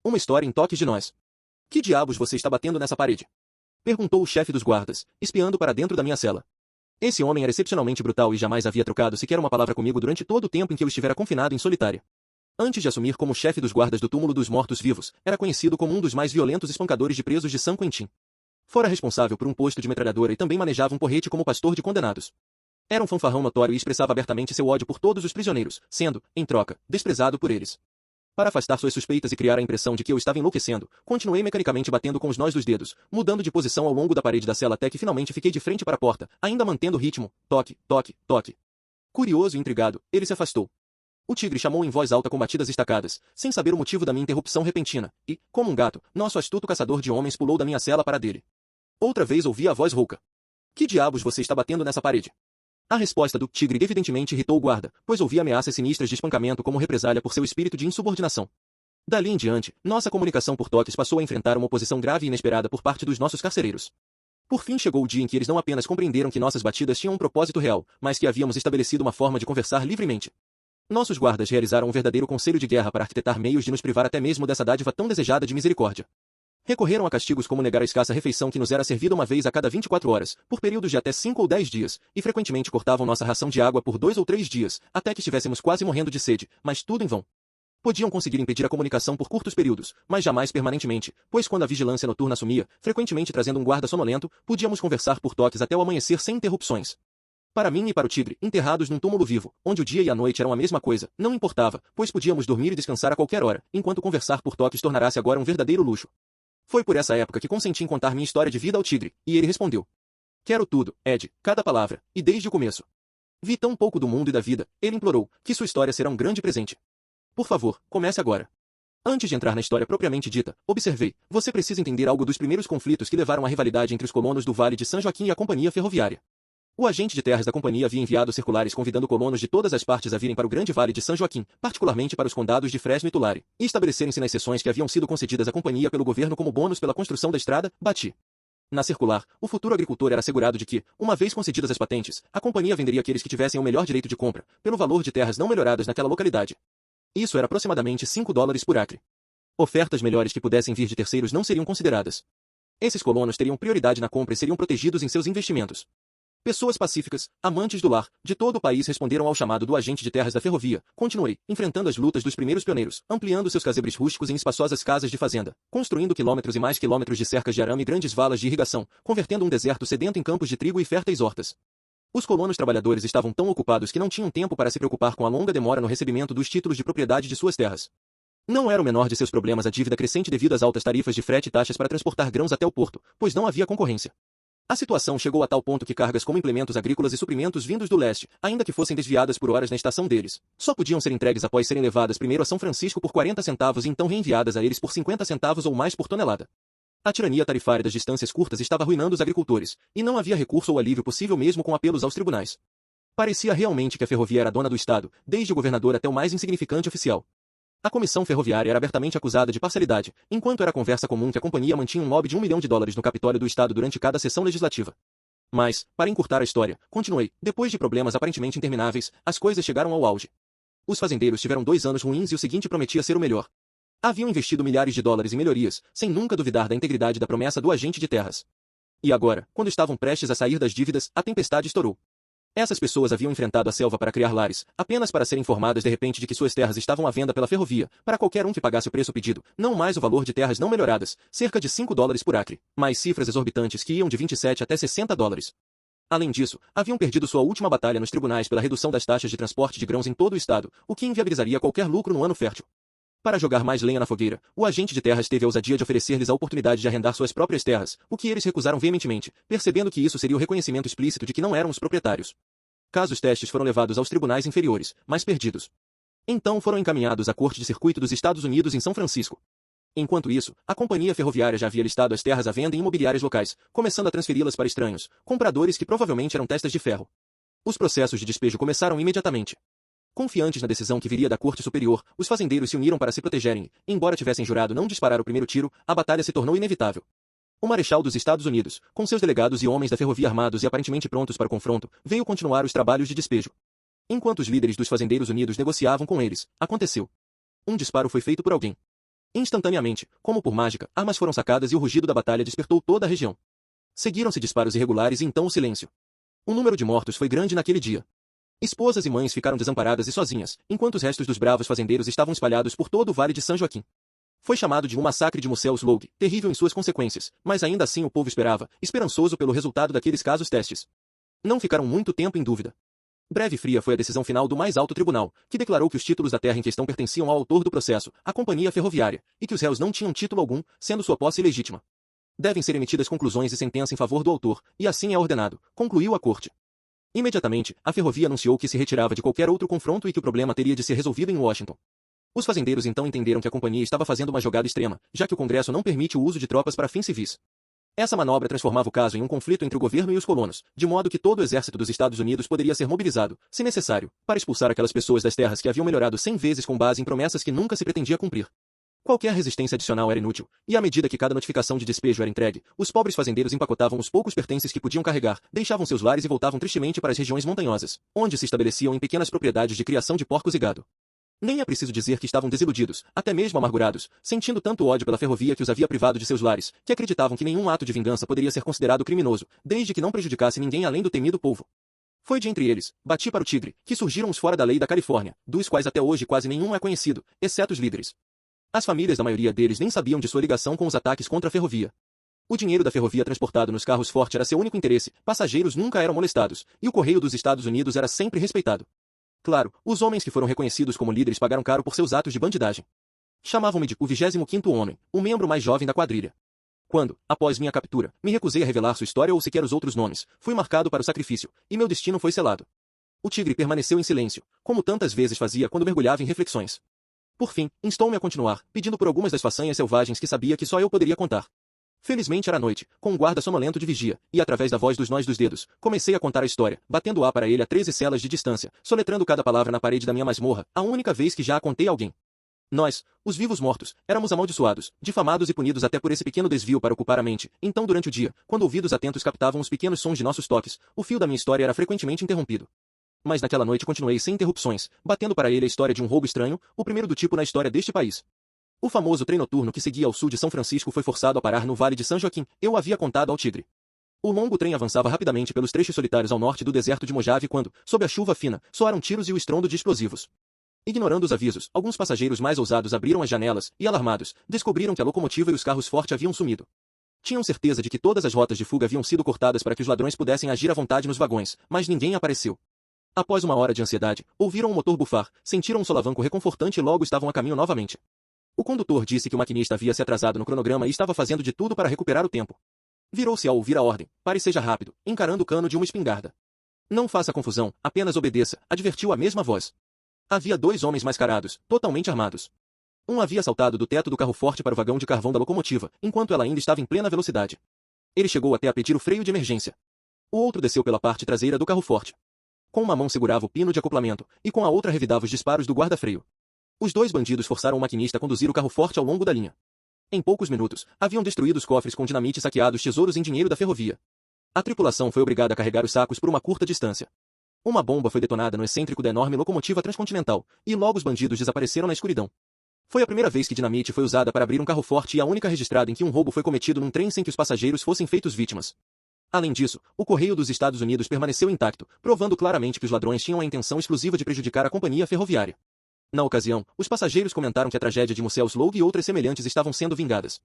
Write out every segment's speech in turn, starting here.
Uma história em toques de nós. Que diabos você está batendo nessa parede? Perguntou o chefe dos guardas, espiando para dentro da minha cela. Esse homem era excepcionalmente brutal e jamais havia trocado sequer uma palavra comigo durante todo o tempo em que eu estivera confinado em solitária. Antes de assumir como chefe dos guardas do túmulo dos mortos-vivos, era conhecido como um dos mais violentos espancadores de presos de San Quentin. Fora responsável por um posto de metralhadora e também manejava um porrete como pastor de condenados. Era um fanfarrão notório e expressava abertamente seu ódio por todos os prisioneiros, sendo, em troca, desprezado por eles. Para afastar suas suspeitas e criar a impressão de que eu estava enlouquecendo, continuei mecanicamente batendo com os nós dos dedos, mudando de posição ao longo da parede da cela até que finalmente fiquei de frente para a porta, ainda mantendo o ritmo, toque, toque, toque. Curioso e intrigado, ele se afastou. O tigre chamou em voz alta com batidas estacadas, sem saber o motivo da minha interrupção repentina, e, como um gato, nosso astuto caçador de homens pulou da minha cela para a dele. Outra vez ouvi a voz rouca. Que diabos você está batendo nessa parede? A resposta do tigre evidentemente irritou o guarda, pois ouvi ameaças sinistras de espancamento como represália por seu espírito de insubordinação. Dali em diante, nossa comunicação por toques passou a enfrentar uma oposição grave e inesperada por parte dos nossos carcereiros. Por fim chegou o dia em que eles não apenas compreenderam que nossas batidas tinham um propósito real, mas que havíamos estabelecido uma forma de conversar livremente. Nossos guardas realizaram um verdadeiro conselho de guerra para arquitetar meios de nos privar até mesmo dessa dádiva tão desejada de misericórdia. Recorreram a castigos como negar a escassa refeição que nos era servida uma vez a cada 24 horas, por períodos de até 5 ou 10 dias, e frequentemente cortavam nossa ração de água por 2 ou 3 dias, até que estivéssemos quase morrendo de sede, mas tudo em vão. Podiam conseguir impedir a comunicação por curtos períodos, mas jamais permanentemente, pois quando a vigilância noturna assumia, frequentemente trazendo um guarda sonolento, podíamos conversar por toques até o amanhecer sem interrupções. Para mim e para o tigre, enterrados num túmulo vivo, onde o dia e a noite eram a mesma coisa, não importava, pois podíamos dormir e descansar a qualquer hora, enquanto conversar por toques tornara-se agora um verdadeiro luxo. Foi por essa época que consenti em contar minha história de vida ao tigre, e ele respondeu. Quero tudo, Ed, cada palavra, e desde o começo. Vi tão pouco do mundo e da vida, ele implorou, que sua história será um grande presente. Por favor, comece agora. Antes de entrar na história propriamente dita, observei, você precisa entender algo dos primeiros conflitos que levaram à rivalidade entre os colonos do Vale de San Joaquim e a companhia ferroviária. O agente de terras da companhia havia enviado circulares convidando colonos de todas as partes a virem para o grande Vale de San Joaquim, particularmente para os condados de Fresno e Tulare, e estabelecerem-se nas seções que haviam sido concedidas à companhia pelo governo como bônus pela construção da estrada, Bati. Na circular, o futuro agricultor era assegurado de que, uma vez concedidas as patentes, a companhia venderia àqueles que tivessem o melhor direito de compra, pelo valor de terras não melhoradas naquela localidade. Isso era aproximadamente $5 por acre. Ofertas melhores que pudessem vir de terceiros não seriam consideradas. Esses colonos teriam prioridade na compra e seriam protegidos em seus investimentos. Pessoas pacíficas, amantes do lar, de todo o país responderam ao chamado do agente de terras da ferrovia. Continuei, enfrentando as lutas dos primeiros pioneiros, ampliando seus casebres rústicos em espaçosas casas de fazenda, construindo quilômetros e mais quilômetros de cercas de arame e grandes valas de irrigação, convertendo um deserto sedento em campos de trigo e férteis hortas. Os colonos trabalhadores estavam tão ocupados que não tinham tempo para se preocupar com a longa demora no recebimento dos títulos de propriedade de suas terras. Não era o menor de seus problemas a dívida crescente devido às altas tarifas de frete e taxas para transportar grãos até o porto, pois não havia concorrência. A situação chegou a tal ponto que cargas como implementos agrícolas e suprimentos vindos do leste, ainda que fossem desviadas por horas na estação deles, só podiam ser entregues após serem levadas primeiro a São Francisco por 40 centavos e então reenviadas a eles por 50 centavos ou mais por tonelada. A tirania tarifária das distâncias curtas estava arruinando os agricultores, e não havia recurso ou alívio possível mesmo com apelos aos tribunais. Parecia realmente que a ferrovia era dona do Estado, desde o governador até o mais insignificante oficial. A comissão ferroviária era abertamente acusada de parcialidade, enquanto era conversa comum que a companhia mantinha um mob de $1 milhão no Capitólio do Estado durante cada sessão legislativa. Mas, para encurtar a história, continuei, depois de problemas aparentemente intermináveis, as coisas chegaram ao auge. Os fazendeiros tiveram 2 anos ruins e o seguinte prometia ser o melhor. Haviam investido milhares de dólares em melhorias, sem nunca duvidar da integridade da promessa do agente de terras. E agora, quando estavam prestes a sair das dívidas, a tempestade estourou. Essas pessoas haviam enfrentado a selva para criar lares, apenas para serem informadas de repente de que suas terras estavam à venda pela ferrovia, para qualquer um que pagasse o preço pedido, não mais o valor de terras não melhoradas, cerca de $5 por acre, mais cifras exorbitantes que iam de 27 até $60. Além disso, haviam perdido sua última batalha nos tribunais pela redução das taxas de transporte de grãos em todo o estado, o que inviabilizaria qualquer lucro no ano fértil. Para jogar mais lenha na fogueira, o agente de terras teve a ousadia de oferecer-lhes a oportunidade de arrendar suas próprias terras, o que eles recusaram veementemente, percebendo que isso seria o reconhecimento explícito de que não eram os proprietários. Casos testes foram levados aos tribunais inferiores, mas perdidos. Então foram encaminhados à Corte de Circuito dos Estados Unidos em São Francisco. Enquanto isso, a companhia ferroviária já havia listado as terras à venda em imobiliárias locais, começando a transferi-las para estranhos, compradores que provavelmente eram testas de ferro. Os processos de despejo começaram imediatamente. Confiantes na decisão que viria da Corte Superior, os fazendeiros se uniram para se protegerem e, embora tivessem jurado não disparar o primeiro tiro, a batalha se tornou inevitável. O Marechal dos Estados Unidos, com seus delegados e homens da ferrovia armados e aparentemente prontos para o confronto, veio continuar os trabalhos de despejo. Enquanto os líderes dos fazendeiros unidos negociavam com eles, aconteceu. Um disparo foi feito por alguém. Instantaneamente, como por mágica, armas foram sacadas e o rugido da batalha despertou toda a região. Seguiram-se disparos irregulares e então o silêncio. O número de mortos foi grande naquele dia. Esposas e mães ficaram desamparadas e sozinhas, enquanto os restos dos bravos fazendeiros estavam espalhados por todo o Vale de São Joaquim. Foi chamado de um massacre de Museu Slog, terrível em suas consequências, mas ainda assim o povo esperava, esperançoso pelo resultado daqueles casos testes. Não ficaram muito tempo em dúvida. Breve e fria foi a decisão final do mais alto tribunal, que declarou que os títulos da terra em questão pertenciam ao autor do processo, a Companhia Ferroviária, e que os réus não tinham título algum, sendo sua posse ilegítima. Devem ser emitidas conclusões e sentença em favor do autor, e assim é ordenado, concluiu a corte. Imediatamente, a ferrovia anunciou que se retirava de qualquer outro confronto e que o problema teria de ser resolvido em Washington. Os fazendeiros então entenderam que a companhia estava fazendo uma jogada extrema, já que o Congresso não permite o uso de tropas para fins civis. Essa manobra transformava o caso em um conflito entre o governo e os colonos, de modo que todo o exército dos Estados Unidos poderia ser mobilizado, se necessário, para expulsar aquelas pessoas das terras que haviam melhorado 100 vezes com base em promessas que nunca se pretendia cumprir. Qualquer resistência adicional era inútil, e à medida que cada notificação de despejo era entregue, os pobres fazendeiros empacotavam os poucos pertences que podiam carregar, deixavam seus lares e voltavam tristemente para as regiões montanhosas, onde se estabeleciam em pequenas propriedades de criação de porcos e gado. Nem é preciso dizer que estavam desiludidos, até mesmo amargurados, sentindo tanto ódio pela ferrovia que os havia privado de seus lares, que acreditavam que nenhum ato de vingança poderia ser considerado criminoso, desde que não prejudicasse ninguém além do temido povo. Foi de entre eles, bati para o tigre, que surgiram os fora da lei da Califórnia, dos quais até hoje quase nenhum é conhecido, exceto os líderes. As famílias da maioria deles nem sabiam de sua ligação com os ataques contra a ferrovia. O dinheiro da ferrovia transportado nos carros forte era seu único interesse, passageiros nunca eram molestados, e o correio dos Estados Unidos era sempre respeitado. Claro, os homens que foram reconhecidos como líderes pagaram caro por seus atos de bandidagem. Chamavam-me de o 25º homem, o membro mais jovem da quadrilha. Quando, após minha captura, me recusei a revelar sua história ou sequer os outros nomes, fui marcado para o sacrifício, e meu destino foi selado. O tigre permaneceu em silêncio, como tantas vezes fazia quando mergulhava em reflexões. Por fim, instou-me a continuar, pedindo por algumas das façanhas selvagens que sabia que só eu poderia contar. Felizmente era noite, com um guarda sonolento de vigia, e através da voz dos nós dos dedos, comecei a contar a história, batendo-a para ele a 13 celas de distância, soletrando cada palavra na parede da minha masmorra, a única vez que já a contei a alguém. Nós, os vivos mortos, éramos amaldiçoados, difamados e punidos até por esse pequeno desvio para ocupar a mente, então durante o dia, quando ouvidos atentos captavam os pequenos sons de nossos toques, o fio da minha história era frequentemente interrompido. Mas naquela noite continuei sem interrupções, batendo para ele a história de um roubo estranho, o primeiro do tipo na história deste país. O famoso trem noturno que seguia ao sul de São Francisco foi forçado a parar no Vale de São Joaquim, eu havia contado ao tigre. O longo trem avançava rapidamente pelos trechos solitários ao norte do deserto de Mojave quando, sob a chuva fina, soaram tiros e o estrondo de explosivos. Ignorando os avisos, alguns passageiros mais ousados abriram as janelas e, alarmados, descobriram que a locomotiva e os carros forte haviam sumido. Tinham certeza de que todas as rotas de fuga haviam sido cortadas para que os ladrões pudessem agir à vontade nos vagões, mas ninguém apareceu. Após uma hora de ansiedade, ouviram o motor bufar, sentiram um solavanco reconfortante e logo estavam a caminho novamente. O condutor disse que o maquinista havia se atrasado no cronograma e estava fazendo de tudo para recuperar o tempo. Virou-se ao ouvir a ordem, pare seja rápido, encarando o cano de uma espingarda. Não faça confusão, apenas obedeça, advertiu a mesma voz. Havia 2 homens mascarados, totalmente armados. Um havia saltado do teto do carro forte para o vagão de carvão da locomotiva, enquanto ela ainda estava em plena velocidade. Ele chegou até a pedir o freio de emergência. O outro desceu pela parte traseira do carro forte. Com uma mão segurava o pino de acoplamento, e com a outra revidava os disparos do guarda-freio. Os 2 bandidos forçaram o maquinista a conduzir o carro forte ao longo da linha. Em poucos minutos, haviam destruído os cofres com dinamite e saqueado os tesouros em dinheiro da ferrovia. A tripulação foi obrigada a carregar os sacos por uma curta distância. Uma bomba foi detonada no excêntrico da enorme locomotiva transcontinental, e logo os bandidos desapareceram na escuridão. Foi a primeira vez que dinamite foi usada para abrir um carro forte e a única registrada em que um roubo foi cometido num trem sem que os passageiros fossem feitos vítimas. Além disso, o correio dos Estados Unidos permaneceu intacto, provando claramente que os ladrões tinham a intenção exclusiva de prejudicar a companhia ferroviária. Na ocasião, os passageiros comentaram que a tragédia de Museu Slog e outras semelhantes estavam sendo vingadas.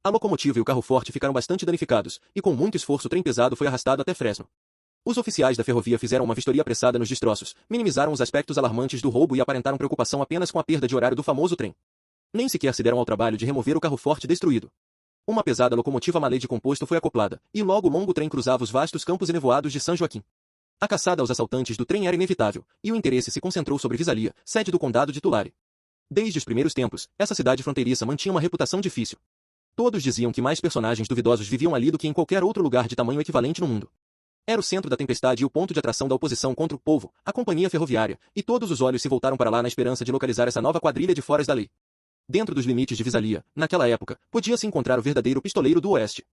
A locomotiva e o carro forte ficaram bastante danificados, e com muito esforço o trem pesado foi arrastado até Fresno. Os oficiais da ferrovia fizeram uma vistoria apressada nos destroços, minimizaram os aspectos alarmantes do roubo e aparentaram preocupação apenas com a perda de horário do famoso trem. Nem sequer se deram ao trabalho de remover o carro forte destruído. Uma pesada locomotiva malê de composto foi acoplada, e logo o longo trem cruzava os vastos campos enevoados de São Joaquim. A caçada aos assaltantes do trem era inevitável, e o interesse se concentrou sobre Visalia, sede do condado de Tulare. Desde os primeiros tempos, essa cidade fronteiriça mantinha uma reputação difícil. Todos diziam que mais personagens duvidosos viviam ali do que em qualquer outro lugar de tamanho equivalente no mundo. Era o centro da tempestade e o ponto de atração da oposição contra o povo, a companhia ferroviária, e todos os olhos se voltaram para lá na esperança de localizar essa nova quadrilha de foras da lei. Dentro dos limites de Visalia, naquela época, podia-se encontrar o verdadeiro pistoleiro do oeste.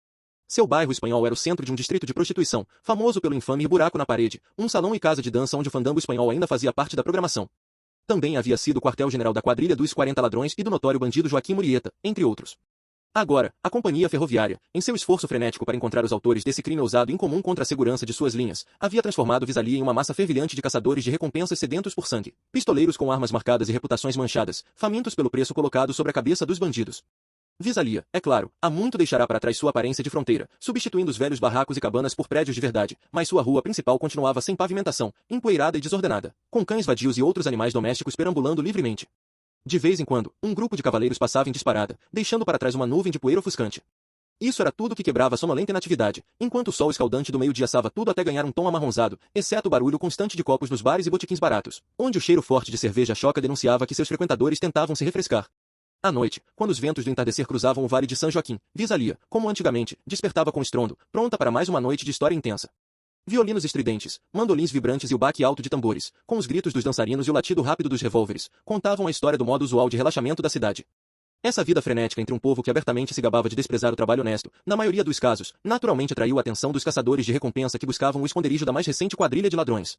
Seu bairro espanhol era o centro de um distrito de prostituição, famoso pelo infame buraco na parede, um salão e casa de dança onde o fandango espanhol ainda fazia parte da programação. Também havia sido o quartel-general da quadrilha dos 40 ladrões e do notório bandido Joaquim Murieta, entre outros. Agora, a companhia ferroviária, em seu esforço frenético para encontrar os autores desse crime ousado e incomum contra a segurança de suas linhas, havia transformado Visalia em uma massa fervilhante de caçadores de recompensas sedentos por sangue, pistoleiros com armas marcadas e reputações manchadas, famintos pelo preço colocado sobre a cabeça dos bandidos. Visalia, é claro, há muito deixará para trás sua aparência de fronteira, substituindo os velhos barracos e cabanas por prédios de verdade, mas sua rua principal continuava sem pavimentação, empoeirada e desordenada, com cães vadios e outros animais domésticos perambulando livremente. De vez em quando, um grupo de cavaleiros passava em disparada, deixando para trás uma nuvem de poeira ofuscante. Isso era tudo que quebrava a sonolenta inatividade, enquanto o sol escaldante do meio-dia assava tudo até ganhar um tom amarronzado, exceto o barulho constante de copos nos bares e botequins baratos, onde o cheiro forte de cerveja choca denunciava que seus frequentadores tentavam se refrescar. À noite, quando os ventos do entardecer cruzavam o vale de São Joaquim, Visalia, como antigamente, despertava com estrondo, pronta para mais uma noite de história intensa. Violinos estridentes, mandolins vibrantes e o baque alto de tambores, com os gritos dos dançarinos e o latido rápido dos revólveres, contavam a história do modo usual de relaxamento da cidade. Essa vida frenética entre um povo que abertamente se gabava de desprezar o trabalho honesto, na maioria dos casos, naturalmente atraiu a atenção dos caçadores de recompensa que buscavam o esconderijo da mais recente quadrilha de ladrões.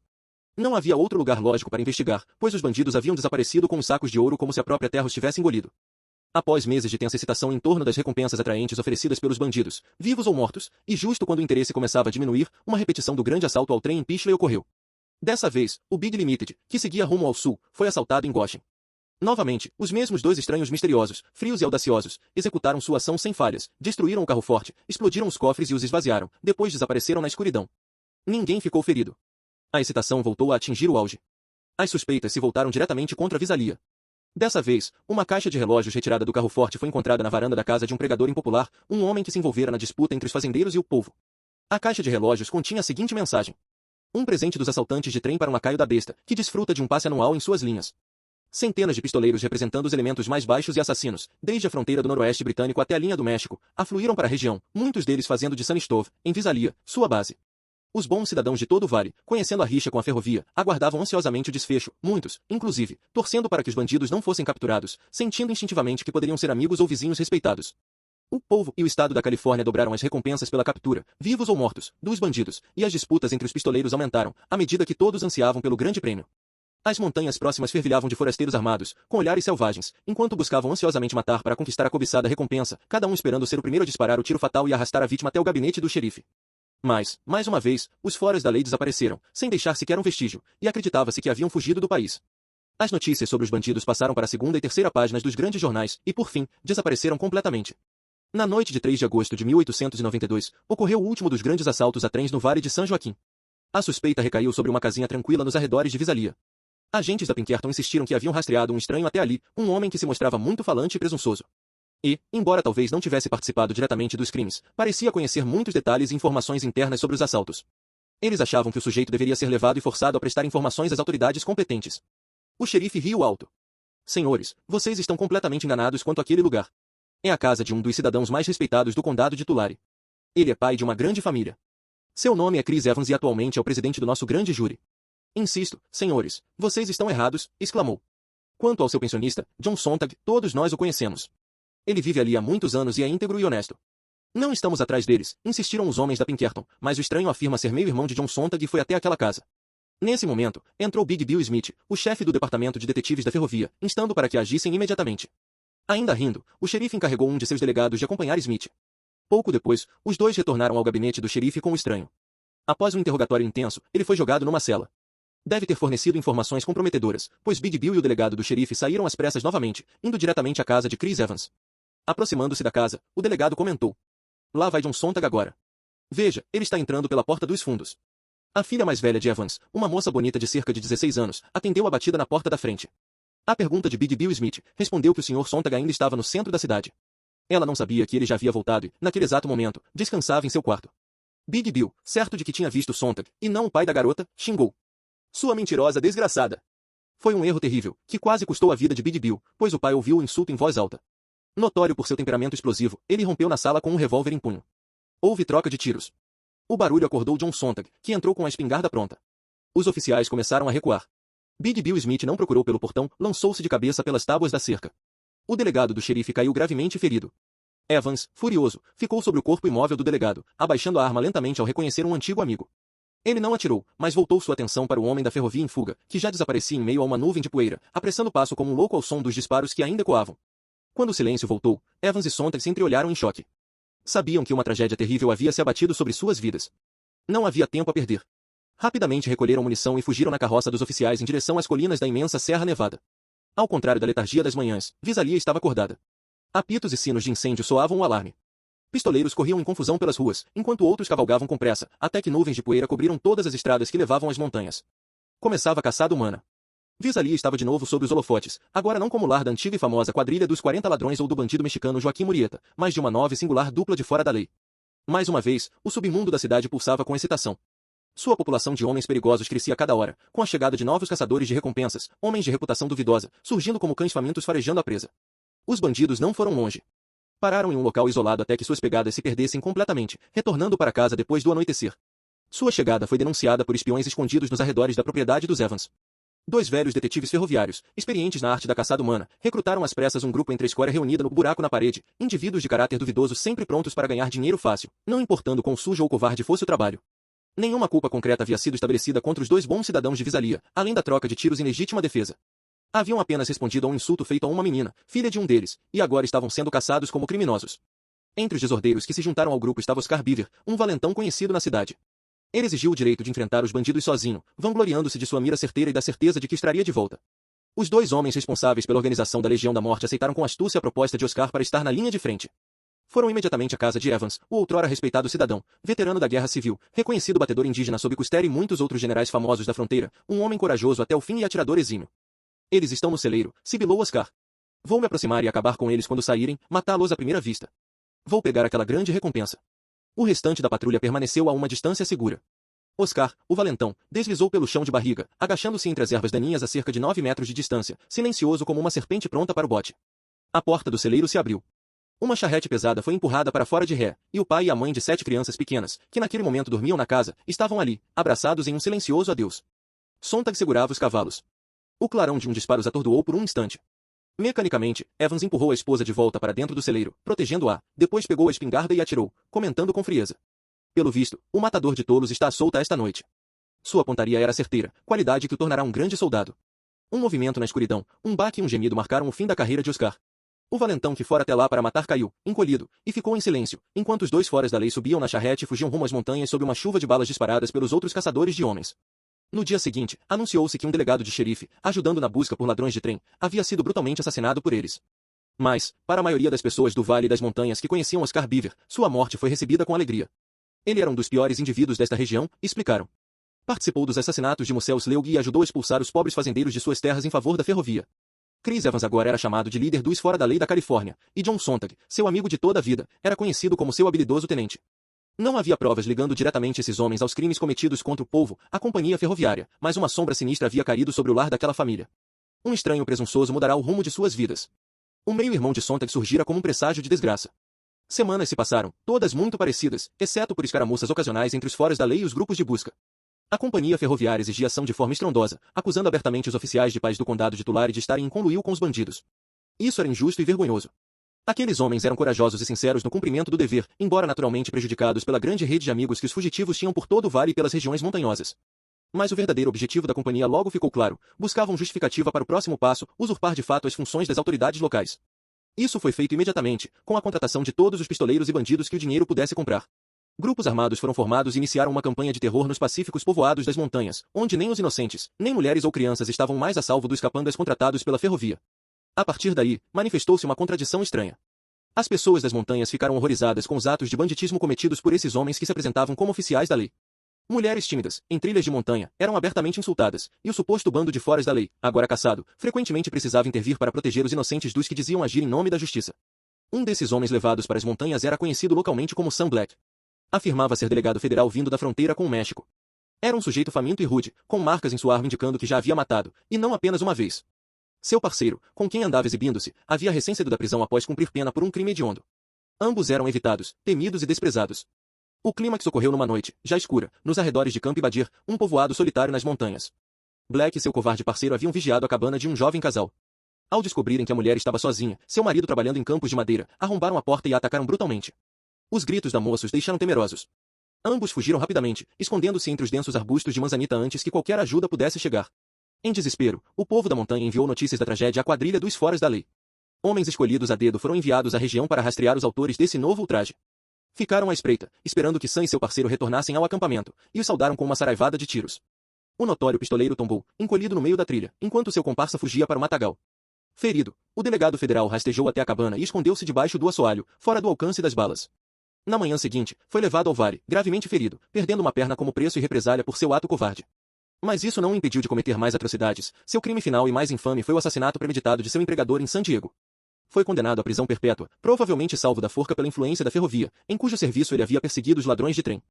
Não havia outro lugar lógico para investigar, pois os bandidos haviam desaparecido com os sacos de ouro como se a própria terra os tivesse engolido. Após meses de tensa excitação em torno das recompensas atraentes oferecidas pelos bandidos, vivos ou mortos, e justo quando o interesse começava a diminuir, uma repetição do grande assalto ao trem em Pichley ocorreu. Dessa vez, o Big Limited, que seguia rumo ao sul, foi assaltado em Goshen. Novamente, os mesmos dois estranhos misteriosos, frios e audaciosos, executaram sua ação sem falhas, destruíram o carro forte, explodiram os cofres e os esvaziaram, depois desapareceram na escuridão. Ninguém ficou ferido. A excitação voltou a atingir o auge. As suspeitas se voltaram diretamente contra Visalia. Dessa vez, uma caixa de relógios retirada do carro forte foi encontrada na varanda da casa de um pregador impopular, um homem que se envolvera na disputa entre os fazendeiros e o povo. A caixa de relógios continha a seguinte mensagem: um presente dos assaltantes de trem para um lacaio da besta, que desfruta de um passe anual em suas linhas. Centenas de pistoleiros representando os elementos mais baixos e assassinos, desde a fronteira do noroeste britânico até a linha do México, afluíram para a região, muitos deles fazendo de Sanistov, em Visalia, sua base. Os bons cidadãos de todo o vale, conhecendo a rixa com a ferrovia, aguardavam ansiosamente o desfecho, muitos, inclusive, torcendo para que os bandidos não fossem capturados, sentindo instintivamente que poderiam ser amigos ou vizinhos respeitados. O povo e o estado da Califórnia dobraram as recompensas pela captura, vivos ou mortos, dos bandidos, e as disputas entre os pistoleiros aumentaram, à medida que todos ansiavam pelo grande prêmio. As montanhas próximas fervilhavam de forasteiros armados, com olhares selvagens, enquanto buscavam ansiosamente matar para conquistar a cobiçada recompensa, cada um esperando ser o primeiro a disparar o tiro fatal e arrastar a vítima até o gabinete do xerife. Mas, mais uma vez, os foras da lei desapareceram, sem deixar sequer um vestígio, e acreditava-se que haviam fugido do país. As notícias sobre os bandidos passaram para a segunda e terceira páginas dos grandes jornais, e por fim, desapareceram completamente. Na noite de 3 de agosto de 1892, ocorreu o último dos grandes assaltos a trens no Vale de São Joaquim. A suspeita recaiu sobre uma casinha tranquila nos arredores de Visalia. Agentes da Pinkerton insistiram que haviam rastreado um estranho até ali, um homem que se mostrava muito falante e presunçoso. E, embora talvez não tivesse participado diretamente dos crimes, parecia conhecer muitos detalhes e informações internas sobre os assaltos. Eles achavam que o sujeito deveria ser levado e forçado a prestar informações às autoridades competentes. O xerife riu alto. Senhores, vocês estão completamente enganados quanto àquele lugar. É a casa de um dos cidadãos mais respeitados do condado de Tulare. Ele é pai de uma grande família. Seu nome é Chris Evans e atualmente é o presidente do nosso grande júri. Insisto, senhores, vocês estão errados, exclamou. Quanto ao seu pensionista, John Sontag, todos nós o conhecemos. Ele vive ali há muitos anos e é íntegro e honesto. Não estamos atrás deles, insistiram os homens da Pinkerton, mas o estranho afirma ser meio-irmão de John Sontag e foi até aquela casa. Nesse momento, entrou Big Bill Smith, o chefe do departamento de detetives da ferrovia, instando para que agissem imediatamente. Ainda rindo, o xerife encarregou um de seus delegados de acompanhar Smith. Pouco depois, os dois retornaram ao gabinete do xerife com o estranho. Após um interrogatório intenso, ele foi jogado numa cela. Deve ter fornecido informações comprometedoras, pois Big Bill e o delegado do xerife saíram às pressas novamente, indo diretamente à casa de Chris Evans. Aproximando-se da casa, o delegado comentou: lá vai John Sontag agora. Veja, ele está entrando pela porta dos fundos. A filha mais velha de Evans, uma moça bonita de cerca de 16 anos, atendeu a batida na porta da frente. À pergunta de Big Bill Smith, respondeu que o Sr. Sontag ainda estava no centro da cidade. Ela não sabia que ele já havia voltado e, naquele exato momento, descansava em seu quarto. Big Bill, certo de que tinha visto Sontag, e não o pai da garota, xingou: sua mentirosa desgraçada. Foi um erro terrível, que quase custou a vida de Big Bill, pois o pai ouviu o insulto em voz alta. Notório por seu temperamento explosivo, ele rompeu na sala com um revólver em punho. Houve troca de tiros. O barulho acordou John Sontag, que entrou com a espingarda pronta. Os oficiais começaram a recuar. Big Bill Smith não procurou pelo portão, lançou-se de cabeça pelas tábuas da cerca. O delegado do xerife caiu gravemente ferido. Evans, furioso, ficou sobre o corpo imóvel do delegado, abaixando a arma lentamente ao reconhecer um antigo amigo. Ele não atirou, mas voltou sua atenção para o homem da ferrovia em fuga, que já desaparecia em meio a uma nuvem de poeira, apressando o passo como um louco ao som dos disparos que ainda ecoavam. Quando o silêncio voltou, Evans e Sontag se entreolharam em choque. Sabiam que uma tragédia terrível havia se abatido sobre suas vidas. Não havia tempo a perder. Rapidamente recolheram munição e fugiram na carroça dos oficiais em direção às colinas da imensa Serra Nevada. Ao contrário da letargia das manhãs, Visalia estava acordada. Apitos e sinos de incêndio soavam o alarme. Pistoleiros corriam em confusão pelas ruas, enquanto outros cavalgavam com pressa, até que nuvens de poeira cobriram todas as estradas que levavam às montanhas. Começava a caçada humana. Visalia estava de novo sob os holofotes, agora não como lar da antiga e famosa quadrilha dos 40 ladrões ou do bandido mexicano Joaquim Murieta, mas de uma nova e singular dupla de fora da lei. Mais uma vez, o submundo da cidade pulsava com excitação. Sua população de homens perigosos crescia a cada hora, com a chegada de novos caçadores de recompensas, homens de reputação duvidosa, surgindo como cães famintos farejando a presa. Os bandidos não foram longe. Pararam em um local isolado até que suas pegadas se perdessem completamente, retornando para casa depois do anoitecer. Sua chegada foi denunciada por espiões escondidos nos arredores da propriedade dos Evans. Dois velhos detetives ferroviários, experientes na arte da caçada humana, recrutaram às pressas um grupo entre a escória reunida no buraco na parede, indivíduos de caráter duvidoso sempre prontos para ganhar dinheiro fácil, não importando quão sujo ou covarde fosse o trabalho. Nenhuma culpa concreta havia sido estabelecida contra os dois bons cidadãos de Visalia, além da troca de tiros em legítima defesa. Haviam apenas respondido a um insulto feito a uma menina, filha de um deles, e agora estavam sendo caçados como criminosos. Entre os desordeiros que se juntaram ao grupo estava Oscar Beaver, um valentão conhecido na cidade. Ele exigiu o direito de enfrentar os bandidos sozinho, vangloriando-se de sua mira certeira e da certeza de que os traria de volta. Os dois homens responsáveis pela organização da Legião da Morte aceitaram com astúcia a proposta de Oscar para estar na linha de frente. Foram imediatamente à casa de Evans, o outrora respeitado cidadão, veterano da Guerra Civil, reconhecido batedor indígena sob Custer e muitos outros generais famosos da fronteira, um homem corajoso até o fim e atirador exímio. Eles estão no celeiro, sibilou Oscar. Vou me aproximar e acabar com eles quando saírem, matá-los à primeira vista. Vou pegar aquela grande recompensa. O restante da patrulha permaneceu a uma distância segura. Oscar, o valentão, deslizou pelo chão de barriga, agachando-se entre as ervas daninhas a cerca de 9 metros de distância, silencioso como uma serpente pronta para o bote. A porta do celeiro se abriu. Uma charrete pesada foi empurrada para fora de ré, e o pai e a mãe de 7 crianças pequenas, que naquele momento dormiam na casa, estavam ali, abraçados em um silencioso adeus. Sontag segurava os cavalos. O clarão de um disparo os atordoou por um instante. Mecanicamente, Evans empurrou a esposa de volta para dentro do celeiro, protegendo-a, depois pegou a espingarda e atirou, comentando com frieza. Pelo visto, o matador de tolos está à solta esta noite. Sua pontaria era certeira, qualidade que o tornará um grande soldado. Um movimento na escuridão, um baque e um gemido marcaram o fim da carreira de Oscar. O valentão que fora até lá para matar caiu, encolhido, e ficou em silêncio, enquanto os dois foras da lei subiam na charrete e fugiam rumo às montanhas sob uma chuva de balas disparadas pelos outros caçadores de homens. No dia seguinte, anunciou-se que um delegado de xerife, ajudando na busca por ladrões de trem, havia sido brutalmente assassinado por eles. Mas, para a maioria das pessoas do Vale das Montanhas que conheciam Oscar Beaver, sua morte foi recebida com alegria. Ele era um dos piores indivíduos desta região, explicaram. Participou dos assassinatos de Musel Sleug e ajudou a expulsar os pobres fazendeiros de suas terras em favor da ferrovia. Chris Evans agora era chamado de líder dos fora da lei da Califórnia, e John Sontag, seu amigo de toda a vida, era conhecido como seu habilidoso tenente. Não havia provas ligando diretamente esses homens aos crimes cometidos contra o povo, a companhia ferroviária, mas uma sombra sinistra havia caído sobre o lar daquela família. Um estranho presunçoso mudará o rumo de suas vidas. O meio-irmão de Sontag surgira como um presságio de desgraça. Semanas se passaram, todas muito parecidas, exceto por escaramuças ocasionais entre os foras da lei e os grupos de busca. A companhia ferroviária exigia ação de forma estrondosa, acusando abertamente os oficiais de paz do condado de Tulare de estarem em conluio com os bandidos. Isso era injusto e vergonhoso. Aqueles homens eram corajosos e sinceros no cumprimento do dever, embora naturalmente prejudicados pela grande rede de amigos que os fugitivos tinham por todo o vale e pelas regiões montanhosas. Mas o verdadeiro objetivo da companhia logo ficou claro, buscavam justificativa para o próximo passo, usurpar de fato as funções das autoridades locais. Isso foi feito imediatamente, com a contratação de todos os pistoleiros e bandidos que o dinheiro pudesse comprar. Grupos armados foram formados e iniciaram uma campanha de terror nos pacíficos povoados das montanhas, onde nem os inocentes, nem mulheres ou crianças estavam mais a salvo dos capangas contratados pela ferrovia. A partir daí, manifestou-se uma contradição estranha. As pessoas das montanhas ficaram horrorizadas com os atos de banditismo cometidos por esses homens que se apresentavam como oficiais da lei. Mulheres tímidas, em trilhas de montanha, eram abertamente insultadas, e o suposto bando de foras da lei, agora caçado, frequentemente precisava intervir para proteger os inocentes dos que diziam agir em nome da justiça. Um desses homens levados para as montanhas era conhecido localmente como Sam Black. Afirmava ser delegado federal vindo da fronteira com o México. Era um sujeito faminto e rude, com marcas em sua arma indicando que já havia matado, e não apenas uma vez. Seu parceiro, com quem andava exibindo-se, havia recém saído da prisão após cumprir pena por um crime hediondo. Ambos eram evitados, temidos e desprezados. O clímax ocorreu numa noite, já escura, nos arredores de Camp Badir, um povoado solitário nas montanhas. Black e seu covarde parceiro haviam vigiado a cabana de um jovem casal. Ao descobrirem que a mulher estava sozinha, seu marido trabalhando em campos de madeira, arrombaram a porta e a atacaram brutalmente. Os gritos da moça os deixaram temerosos. Ambos fugiram rapidamente, escondendo-se entre os densos arbustos de manzanita antes que qualquer ajuda pudesse chegar. Em desespero, o povo da montanha enviou notícias da tragédia à quadrilha dos foras da lei. Homens escolhidos a dedo foram enviados à região para rastrear os autores desse novo ultraje. Ficaram à espreita, esperando que Sam e seu parceiro retornassem ao acampamento, e os saudaram com uma saraivada de tiros. O notório pistoleiro tombou, encolhido no meio da trilha, enquanto seu comparsa fugia para o matagal. Ferido, o delegado federal rastejou até a cabana e escondeu-se debaixo do assoalho, fora do alcance das balas. Na manhã seguinte, foi levado ao vale, gravemente ferido, perdendo uma perna como preço e represália por seu ato covarde. Mas isso não o impediu de cometer mais atrocidades. Seu crime final e mais infame foi o assassinato premeditado de seu empregador em San Diego. Foi condenado à prisão perpétua, provavelmente salvo da forca pela influência da ferrovia, em cujo serviço ele havia perseguido os ladrões de trem.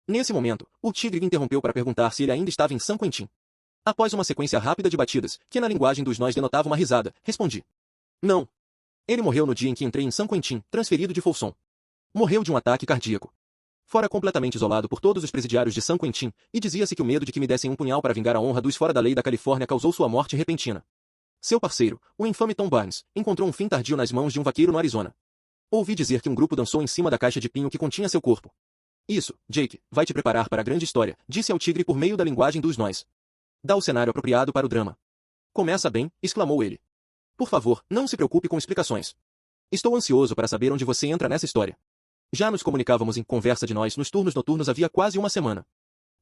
Nesse momento, o tigre interrompeu para perguntar se ele ainda estava em San Quentin. Após uma sequência rápida de batidas, que na linguagem dos nós denotava uma risada, respondi. Não. Ele morreu no dia em que entrei em San Quentin, transferido de Folsom. Morreu de um ataque cardíaco. Fora completamente isolado por todos os presidiários de San Quentin, e dizia-se que o medo de que me dessem um punhal para vingar a honra dos fora da lei da Califórnia causou sua morte repentina. Seu parceiro, o infame Tom Barnes, encontrou um fim tardio nas mãos de um vaqueiro no Arizona. Ouvi dizer que um grupo dançou em cima da caixa de pinho que continha seu corpo. Isso, Jake, vai te preparar para a grande história, disse ao tigre por meio da linguagem dos nós. Dá o cenário apropriado para o drama. Começa bem, exclamou ele. Por favor, não se preocupe com explicações. Estou ansioso para saber onde você entra nessa história. Já nos comunicávamos em conversa de nós nos turnos noturnos havia quase uma semana.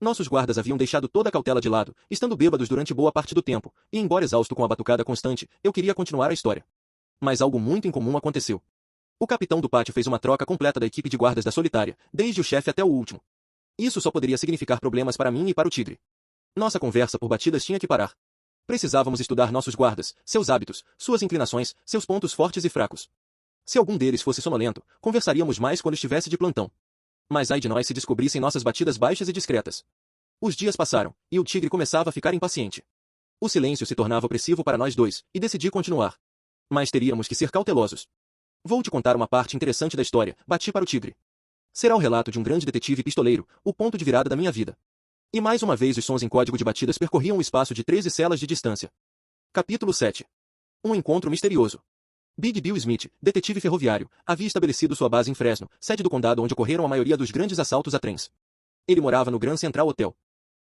Nossos guardas haviam deixado toda a cautela de lado, estando bêbados durante boa parte do tempo, e embora exausto com a batucada constante, eu queria continuar a história. Mas algo muito incomum aconteceu. O capitão do pátio fez uma troca completa da equipe de guardas da solitária, desde o chefe até o último. Isso só poderia significar problemas para mim e para o tigre. Nossa conversa por batidas tinha que parar. Precisávamos estudar nossos guardas, seus hábitos, suas inclinações, seus pontos fortes e fracos. Se algum deles fosse sonolento, conversaríamos mais quando estivesse de plantão. Mas ai de nós se descobrissem nossas batidas baixas e discretas. Os dias passaram, e o tigre começava a ficar impaciente. O silêncio se tornava opressivo para nós dois, e decidi continuar. Mas teríamos que ser cautelosos. Vou te contar uma parte interessante da história, bati para o tigre. Será o relato de um grande detetive pistoleiro, o ponto de virada da minha vida. E mais uma vez os sons em código de batidas percorriam o espaço de 13 celas de distância. Capítulo 7. Um encontro misterioso. Big Bill Smith, detetive ferroviário, havia estabelecido sua base em Fresno, sede do condado onde ocorreram a maioria dos grandes assaltos a trens. Ele morava no Grand Central Hotel.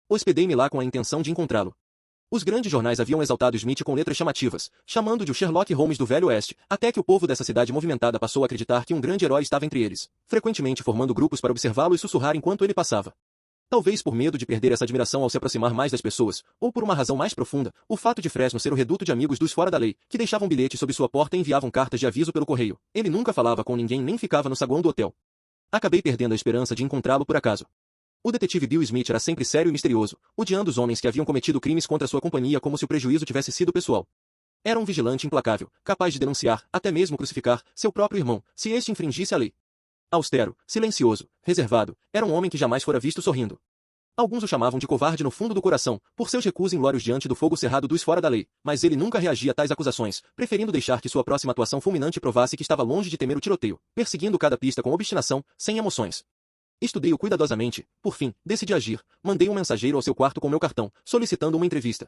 Hospedei-me lá com a intenção de encontrá-lo. Os grandes jornais haviam exaltado Smith com letras chamativas, chamando de o Sherlock Holmes do Velho Oeste, até que o povo dessa cidade movimentada passou a acreditar que um grande herói estava entre eles, frequentemente formando grupos para observá-lo e sussurrar enquanto ele passava. Talvez por medo de perder essa admiração ao se aproximar mais das pessoas, ou por uma razão mais profunda, o fato de Fresno ser o reduto de amigos dos fora da lei, que deixavam bilhetes sob sua porta e enviavam cartas de aviso pelo correio. Ele nunca falava com ninguém nem ficava no saguão do hotel. Acabei perdendo a esperança de encontrá-lo por acaso. O detetive Bill Smith era sempre sério e misterioso, odiando os homens que haviam cometido crimes contra sua companhia como se o prejuízo tivesse sido pessoal. Era um vigilante implacável, capaz de denunciar, até mesmo crucificar, seu próprio irmão, se este infringisse a lei. Austero, silencioso, reservado, era um homem que jamais fora visto sorrindo. Alguns o chamavam de covarde no fundo do coração, por seus recuos inglórios diante do fogo cerrado dos fora da lei, mas ele nunca reagia a tais acusações, preferindo deixar que sua próxima atuação fulminante provasse que estava longe de temer o tiroteio, perseguindo cada pista com obstinação, sem emoções. Estudei-o cuidadosamente, por fim, decidi agir, mandei um mensageiro ao seu quarto com meu cartão, solicitando uma entrevista.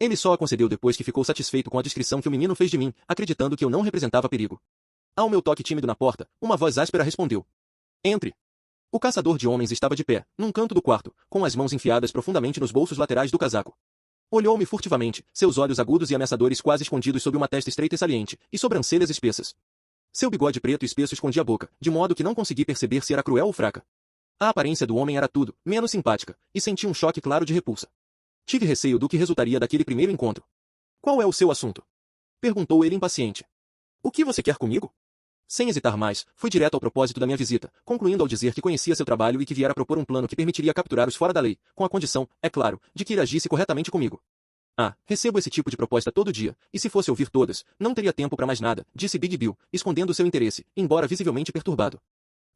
Ele só a concedeu depois que ficou satisfeito com a descrição que o menino fez de mim, acreditando que eu não representava perigo. Ao meu toque tímido na porta, uma voz áspera respondeu. Entre. O caçador de homens estava de pé, num canto do quarto, com as mãos enfiadas profundamente nos bolsos laterais do casaco. Olhou-me furtivamente, seus olhos agudos e ameaçadores quase escondidos sob uma testa estreita e saliente, e sobrancelhas espessas. Seu bigode preto e espesso escondia a boca, de modo que não consegui perceber se era cruel ou fraca. A aparência do homem era tudo, menos simpática, e senti um choque claro de repulsa. Tive receio do que resultaria daquele primeiro encontro. Qual é o seu assunto? Perguntou ele impaciente. O que você quer comigo? Sem hesitar mais, fui direto ao propósito da minha visita, concluindo ao dizer que conhecia seu trabalho e que viera propor um plano que permitiria capturar os fora da lei, com a condição, é claro, de que ele agisse corretamente comigo. Ah, recebo esse tipo de proposta todo dia, e se fosse ouvir todas, não teria tempo para mais nada, disse Big Bill, escondendo seu interesse, embora visivelmente perturbado.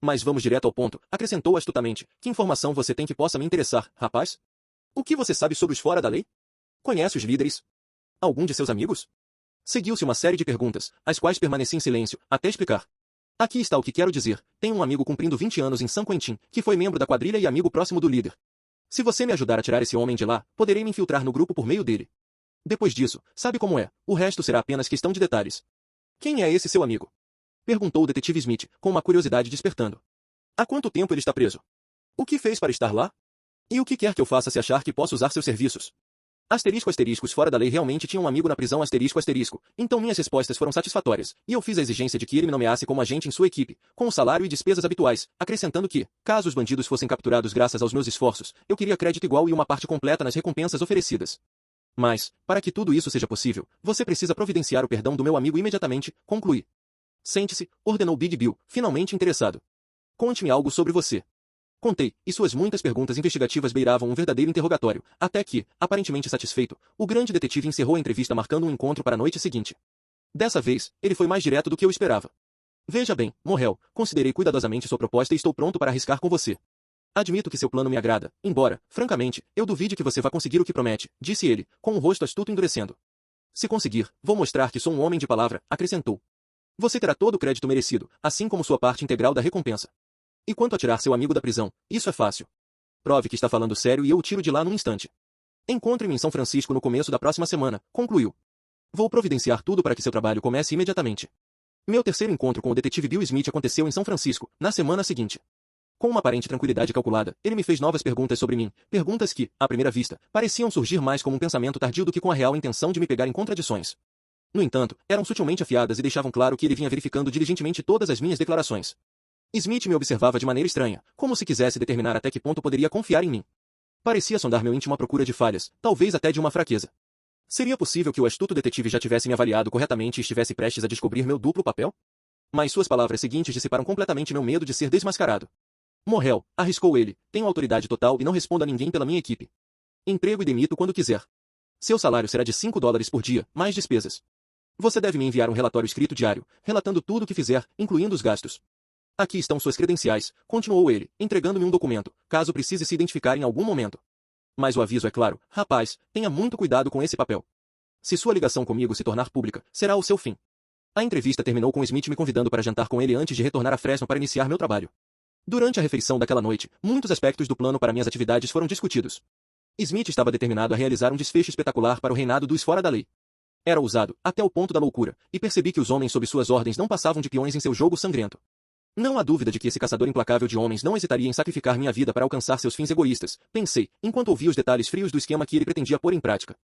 Mas vamos direto ao ponto, acrescentou astutamente. Que informação você tem que possa me interessar, rapaz? O que você sabe sobre os fora da lei? Conhece os líderes? Algum de seus amigos? Seguiu-se uma série de perguntas, as quais permaneci em silêncio, até explicar. Aqui está o que quero dizer. Tenho um amigo cumprindo 20 anos em San Quentin, que foi membro da quadrilha e amigo próximo do líder. Se você me ajudar a tirar esse homem de lá, poderei me infiltrar no grupo por meio dele. Depois disso, sabe como é, o resto será apenas questão de detalhes. Quem é esse seu amigo? Perguntou o detetive Smith, com uma curiosidade despertando. Há quanto tempo ele está preso? O que fez para estar lá? E o que quer que eu faça se achar que posso usar seus serviços? Asteriscos fora da lei realmente tinha um amigo na prisão asterisco. Então minhas respostas foram satisfatórias, e eu fiz a exigência de que ele me nomeasse como agente em sua equipe, com o salário e despesas habituais, acrescentando que, caso os bandidos fossem capturados graças aos meus esforços, eu queria crédito igual e uma parte completa nas recompensas oferecidas. Mas, para que tudo isso seja possível, você precisa providenciar o perdão do meu amigo imediatamente, concluí. Sente-se, ordenou Big Bill, finalmente interessado. Conte-me algo sobre você. Contei, e suas muitas perguntas investigativas beiravam um verdadeiro interrogatório, até que, aparentemente satisfeito, o grande detetive encerrou a entrevista marcando um encontro para a noite seguinte. Dessa vez, ele foi mais direto do que eu esperava. Veja bem, Morrel, considerei cuidadosamente sua proposta e estou pronto para arriscar com você. Admito que seu plano me agrada, embora, francamente, eu duvide que você vá conseguir o que promete, disse ele, com o rosto astuto endurecendo. Se conseguir, vou mostrar que sou um homem de palavra, acrescentou. Você terá todo o crédito merecido, assim como sua parte integral da recompensa. E quanto a tirar seu amigo da prisão, isso é fácil. Prove que está falando sério e eu o tiro de lá num instante. Encontre-me em São Francisco no começo da próxima semana, concluiu. Vou providenciar tudo para que seu trabalho comece imediatamente. Meu terceiro encontro com o detetive Bill Smith aconteceu em São Francisco, na semana seguinte. Com uma aparente tranquilidade calculada, ele me fez novas perguntas sobre mim, perguntas que, à primeira vista, pareciam surgir mais como um pensamento tardio do que com a real intenção de me pegar em contradições. No entanto, eram sutilmente afiadas e deixavam claro que ele vinha verificando diligentemente todas as minhas declarações. Smith me observava de maneira estranha, como se quisesse determinar até que ponto poderia confiar em mim. Parecia sondar meu íntimo à procura de falhas, talvez até de uma fraqueza. Seria possível que o astuto detetive já tivesse me avaliado corretamente e estivesse prestes a descobrir meu duplo papel? Mas suas palavras seguintes dissiparam completamente meu medo de ser desmascarado. Morrel, arriscou ele, tenho autoridade total e não respondo a ninguém pela minha equipe. Emprego e demito quando quiser. Seu salário será de $5 por dia, mais despesas. Você deve me enviar um relatório escrito diário, relatando tudo o que fizer, incluindo os gastos. Aqui estão suas credenciais, continuou ele, entregando-me um documento, caso precise se identificar em algum momento. Mas o aviso é claro, rapaz, tenha muito cuidado com esse papel. Se sua ligação comigo se tornar pública, será o seu fim. A entrevista terminou com Smith me convidando para jantar com ele antes de retornar a Fresno para iniciar meu trabalho. Durante a refeição daquela noite, muitos aspectos do plano para minhas atividades foram discutidos. Smith estava determinado a realizar um desfecho espetacular para o reinado dos fora da lei. Era ousado, até o ponto da loucura, e percebi que os homens sob suas ordens não passavam de peões em seu jogo sangrento. Não há dúvida de que esse caçador implacável de homens não hesitaria em sacrificar minha vida para alcançar seus fins egoístas, pensei, enquanto ouvia os detalhes frios do esquema que ele pretendia pôr em prática.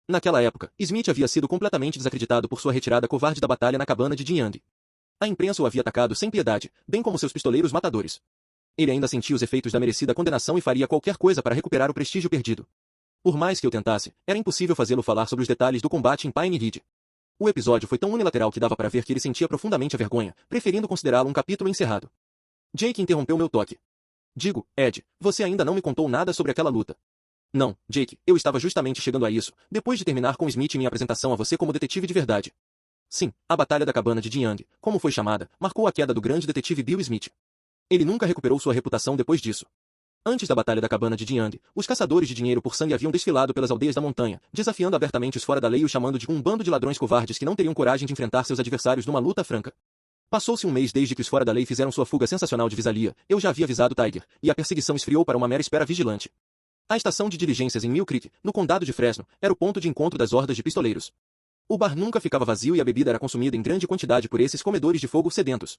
Naquela época, Smith havia sido completamente desacreditado por sua retirada covarde da batalha na cabana de Jinyang. A imprensa o havia atacado sem piedade, bem como seus pistoleiros matadores. Ele ainda sentia os efeitos da merecida condenação e faria qualquer coisa para recuperar o prestígio perdido. Por mais que eu tentasse, era impossível fazê-lo falar sobre os detalhes do combate em Pine Ridge. O episódio foi tão unilateral que dava para ver que ele sentia profundamente a vergonha, preferindo considerá-lo um capítulo encerrado. Jake interrompeu meu toque. Digo, Ed, você ainda não me contou nada sobre aquela luta. Não, Jake, eu estava justamente chegando a isso, depois de terminar com Smith minha apresentação a você como detetive de verdade. Sim, a Batalha da Cabana de Jinyang, como foi chamada, marcou a queda do grande detetive Bill Smith. Ele nunca recuperou sua reputação depois disso. Antes da Batalha da Cabana de Jinyang, os caçadores de dinheiro por sangue haviam desfilado pelas aldeias da montanha, desafiando abertamente os fora da lei e os chamando de um bando de ladrões covardes que não teriam coragem de enfrentar seus adversários numa luta franca. Passou-se um mês desde que os fora da lei fizeram sua fuga sensacional de Visalia, eu já havia avisado Tiger, e a perseguição esfriou para uma mera espera vigilante. A estação de diligências em Mill Creek, no condado de Fresno, era o ponto de encontro das hordas de pistoleiros. O bar nunca ficava vazio e a bebida era consumida em grande quantidade por esses comedores de fogo sedentos.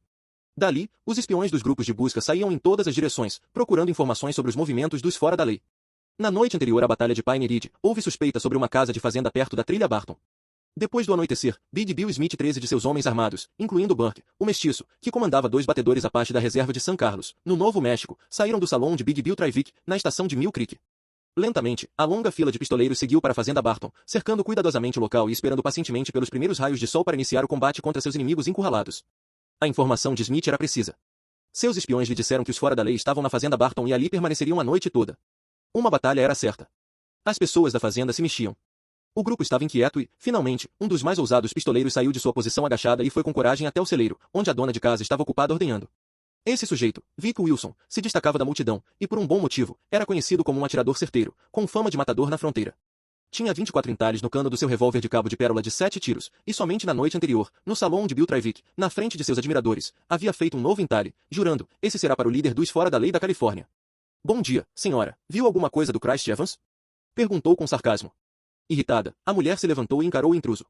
Dali, os espiões dos grupos de busca saíam em todas as direções, procurando informações sobre os movimentos dos fora da lei. Na noite anterior à batalha de Pine Ridge, houve suspeita sobre uma casa de fazenda perto da trilha Barton. Depois do anoitecer, Big Bill Smith e 13 de seus homens armados, incluindo Burke, o mestiço, que comandava 2 batedores Apache da reserva de San Carlos, no Novo México, saíram do salão de Big Bill Travick, na estação de Mill Creek. Lentamente, a longa fila de pistoleiros seguiu para a fazenda Barton, cercando cuidadosamente o local e esperando pacientemente pelos primeiros raios de sol para iniciar o combate contra seus inimigos encurralados. A informação de Smith era precisa. Seus espiões lhe disseram que os fora da lei estavam na fazenda Barton e ali permaneceriam a noite toda. Uma batalha era certa. As pessoas da fazenda se mexiam. O grupo estava inquieto e, finalmente, um dos mais ousados pistoleiros saiu de sua posição agachada e foi com coragem até o celeiro, onde a dona de casa estava ocupada ordenhando. Esse sujeito, Vic Wilson, se destacava da multidão, e por um bom motivo, era conhecido como um atirador certeiro, com fama de matador na fronteira. Tinha 24 entalhes no cano do seu revólver de cabo de pérola de 7 tiros, e somente na noite anterior, no salão de Bill Travick, na frente de seus admiradores, havia feito um novo entalhe, jurando, esse será para o líder dos fora da lei da Califórnia. Bom dia, senhora, viu alguma coisa do Christ Evans? Perguntou com sarcasmo. Irritada, a mulher se levantou e encarou o intruso.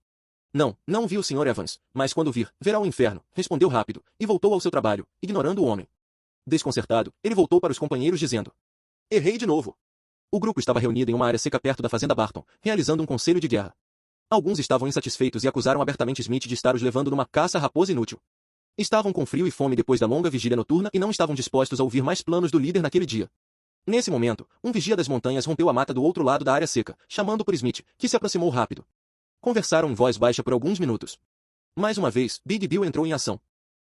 Não, não vi o Sr. Evans, mas quando vir, verá o inferno, respondeu rápido, e voltou ao seu trabalho, ignorando o homem. Desconcertado, ele voltou para os companheiros dizendo: Errei de novo. O grupo estava reunido em uma área seca perto da fazenda Barton, realizando um conselho de guerra. Alguns estavam insatisfeitos e acusaram abertamente Smith de estar os levando numa caça raposa inútil. Estavam com frio e fome depois da longa vigília noturna e não estavam dispostos a ouvir mais planos do líder naquele dia. Nesse momento, um vigia das montanhas rompeu a mata do outro lado da área seca, chamando por Smith, que se aproximou rápido. Conversaram em voz baixa por alguns minutos. Mais uma vez, Big Bill entrou em ação.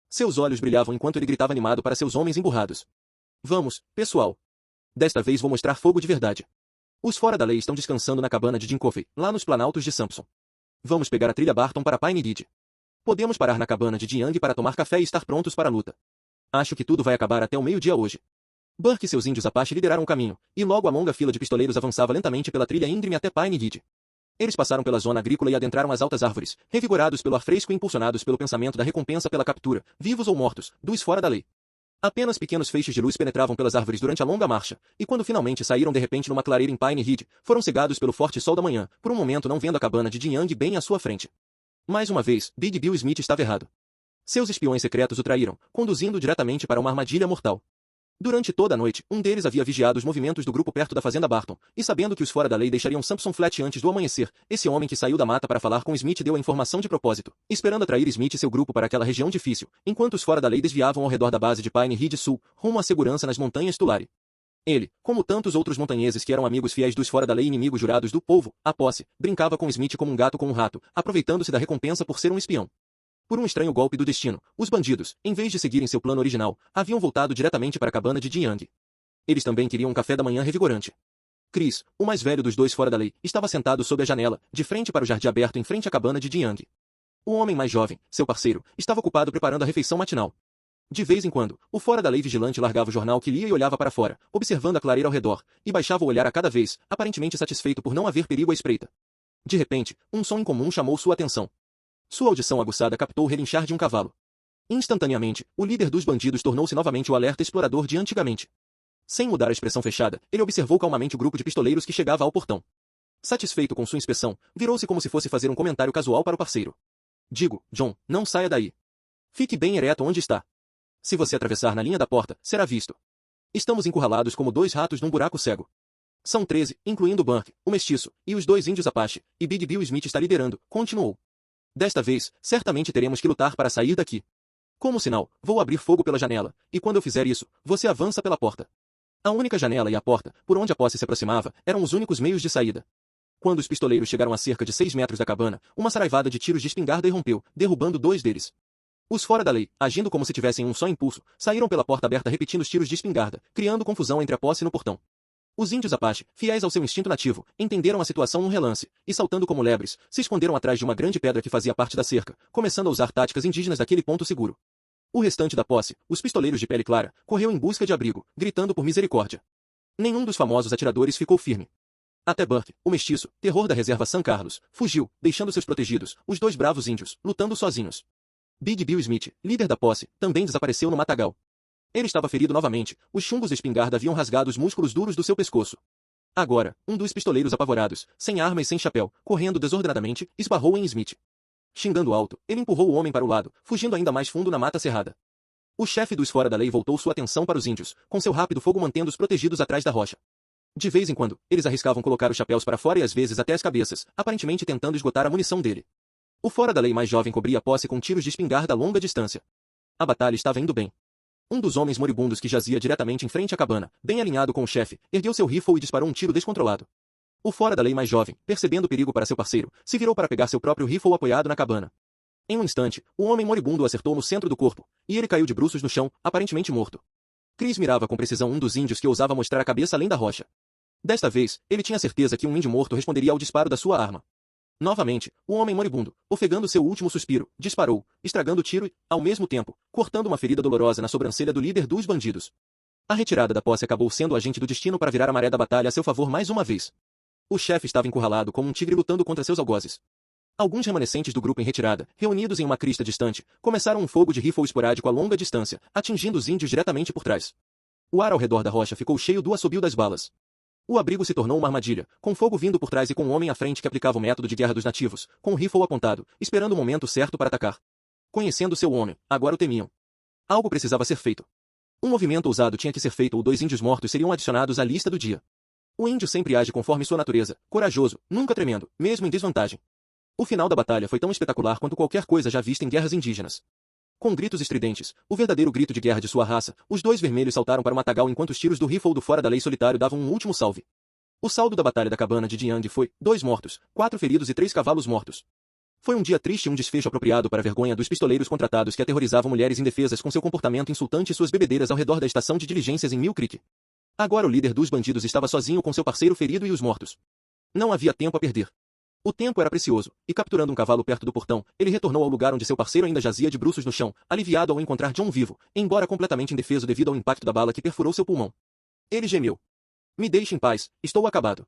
Seus olhos brilhavam enquanto ele gritava animado para seus homens emburrados. Vamos, pessoal. Desta vez vou mostrar fogo de verdade. Os fora da lei estão descansando na cabana de Jim Coffey, lá nos planaltos de Sampson. Vamos pegar a trilha Barton para Pine Ridge. Podemos parar na cabana de Jim Young para tomar café e estar prontos para a luta. Acho que tudo vai acabar até o meio-dia hoje. Burke e seus índios Apache lideraram o caminho, e logo a longa fila de pistoleiros avançava lentamente pela trilha íngreme até Pine Ridge. Eles passaram pela zona agrícola e adentraram as altas árvores, revigorados pelo ar fresco e impulsionados pelo pensamento da recompensa pela captura, vivos ou mortos, dos fora da lei. Apenas pequenos feixes de luz penetravam pelas árvores durante a longa marcha, e quando finalmente saíram de repente numa clareira em Pine Ridge, foram cegados pelo forte sol da manhã, por um momento não vendo a cabana de Jim Young bem à sua frente. Mais uma vez, Big Bill Smith estava errado. Seus espiões secretos o traíram, conduzindo diretamente para uma armadilha mortal. Durante toda a noite, um deles havia vigiado os movimentos do grupo perto da fazenda Barton, e sabendo que os fora da lei deixariam Sampson Flat antes do amanhecer, esse homem que saiu da mata para falar com Smith deu a informação de propósito, esperando atrair Smith e seu grupo para aquela região difícil, enquanto os fora da lei desviavam ao redor da base de Pine Ridge Sul, rumo à segurança nas montanhas Tulare. Ele, como tantos outros montanheses que eram amigos fiéis dos fora da lei e inimigos jurados do povo, a posse, brincava com Smith como um gato com um rato, aproveitando-se da recompensa por ser um espião. Por um estranho golpe do destino, os bandidos, em vez de seguirem seu plano original, haviam voltado diretamente para a cabana de Jim Young. Eles também queriam um café da manhã revigorante. Chris, o mais velho dos dois fora da lei, estava sentado sob a janela, de frente para o jardim aberto em frente à cabana de Jim Young. O homem mais jovem, seu parceiro, estava ocupado preparando a refeição matinal. De vez em quando, o fora da lei vigilante largava o jornal que lia e olhava para fora, observando a clareira ao redor, e baixava o olhar a cada vez, aparentemente satisfeito por não haver perigo à espreita. De repente, um som incomum chamou sua atenção. Sua audição aguçada captou o relinchar de um cavalo. Instantaneamente, o líder dos bandidos tornou-se novamente o alerta explorador de antigamente. Sem mudar a expressão fechada, ele observou calmamente o grupo de pistoleiros que chegava ao portão. Satisfeito com sua inspeção, virou-se como se fosse fazer um comentário casual para o parceiro. Digo, John, não saia daí. Fique bem ereto onde está. Se você atravessar na linha da porta, será visto. Estamos encurralados como dois ratos num buraco cego. São 13, incluindo Burke, o mestiço, e os dois índios Apache, e Big Bill Smith está liderando, continuou. Desta vez, certamente teremos que lutar para sair daqui. Como sinal, vou abrir fogo pela janela, e quando eu fizer isso, você avança pela porta. A única janela e a porta, por onde a posse se aproximava, eram os únicos meios de saída. Quando os pistoleiros chegaram a cerca de 6 metros da cabana, uma saraivada de tiros de espingarda irrompeu, derrubando 2 deles. Os fora da lei, agindo como se tivessem um só impulso, saíram pela porta aberta repetindo os tiros de espingarda, criando confusão entre a posse e no portão. Os índios Apache, fiéis ao seu instinto nativo, entenderam a situação num relance, e saltando como lebres, se esconderam atrás de uma grande pedra que fazia parte da cerca, começando a usar táticas indígenas daquele ponto seguro. O restante da posse, os pistoleiros de pele clara, correu em busca de abrigo, gritando por misericórdia. Nenhum dos famosos atiradores ficou firme. Até Burke, o mestiço, terror da reserva San Carlos, fugiu, deixando seus protegidos, os 2 bravos índios, lutando sozinhos. Big Bill Smith, líder da posse, também desapareceu no matagal. Ele estava ferido novamente, os chumbos de espingarda haviam rasgado os músculos duros do seu pescoço. Agora, um dos pistoleiros apavorados, sem arma e sem chapéu, correndo desordenadamente, esbarrou em Smith. Xingando alto, ele empurrou o homem para o lado, fugindo ainda mais fundo na mata cerrada. O chefe dos fora da lei voltou sua atenção para os índios, com seu rápido fogo mantendo-os protegidos atrás da rocha. De vez em quando, eles arriscavam colocar os chapéus para fora e às vezes até as cabeças, aparentemente tentando esgotar a munição dele. O fora da lei mais jovem cobria a posse com tiros de espingarda a longa distância. A batalha estava indo bem. Um dos homens moribundos que jazia diretamente em frente à cabana, bem alinhado com o chefe, ergueu seu rifle e disparou um tiro descontrolado. O fora da lei mais jovem, percebendo o perigo para seu parceiro, se virou para pegar seu próprio rifle apoiado na cabana. Em um instante, o homem moribundo o acertou no centro do corpo, e ele caiu de bruços no chão, aparentemente morto. Chris mirava com precisão um dos índios que ousava mostrar a cabeça além da rocha. Desta vez, ele tinha certeza que um índio morto responderia ao disparo da sua arma. Novamente, o homem moribundo, ofegando seu último suspiro, disparou, estragando o tiro e, ao mesmo tempo, cortando uma ferida dolorosa na sobrancelha do líder dos bandidos. A retirada da posse acabou sendo o agente do destino para virar a maré da batalha a seu favor mais uma vez. O chefe estava encurralado como um tigre lutando contra seus algozes. Alguns remanescentes do grupo em retirada, reunidos em uma crista distante, começaram um fogo de rifle esporádico a longa distância, atingindo os índios diretamente por trás. O ar ao redor da rocha ficou cheio do assobio das balas. O abrigo se tornou uma armadilha, com fogo vindo por trás e com um homem à frente que aplicava o método de guerra dos nativos, com o rifle apontado, esperando o momento certo para atacar. Conhecendo seu homem, agora o temiam. Algo precisava ser feito. Um movimento ousado tinha que ser feito ou 2 índios mortos seriam adicionados à lista do dia. O índio sempre age conforme sua natureza, corajoso, nunca tremendo, mesmo em desvantagem. O final da batalha foi tão espetacular quanto qualquer coisa já vista em guerras indígenas. Com gritos estridentes, o verdadeiro grito de guerra de sua raça, os 2 vermelhos saltaram para o matagal enquanto os tiros do rifle do fora da lei solitário davam um último salve. O saldo da batalha da cabana de Jiang foi 2 mortos, 4 feridos e 3 cavalos mortos. Foi um dia triste e um desfecho apropriado para a vergonha dos pistoleiros contratados que aterrorizavam mulheres indefesas com seu comportamento insultante e suas bebedeiras ao redor da estação de diligências em Mill Creek. Agora o líder dos bandidos estava sozinho com seu parceiro ferido e os mortos. Não havia tempo a perder. O tempo era precioso, e capturando um cavalo perto do portão, ele retornou ao lugar onde seu parceiro ainda jazia de bruços no chão, aliviado ao encontrar John vivo, embora completamente indefeso devido ao impacto da bala que perfurou seu pulmão. Ele gemeu. Me deixe em paz, estou acabado.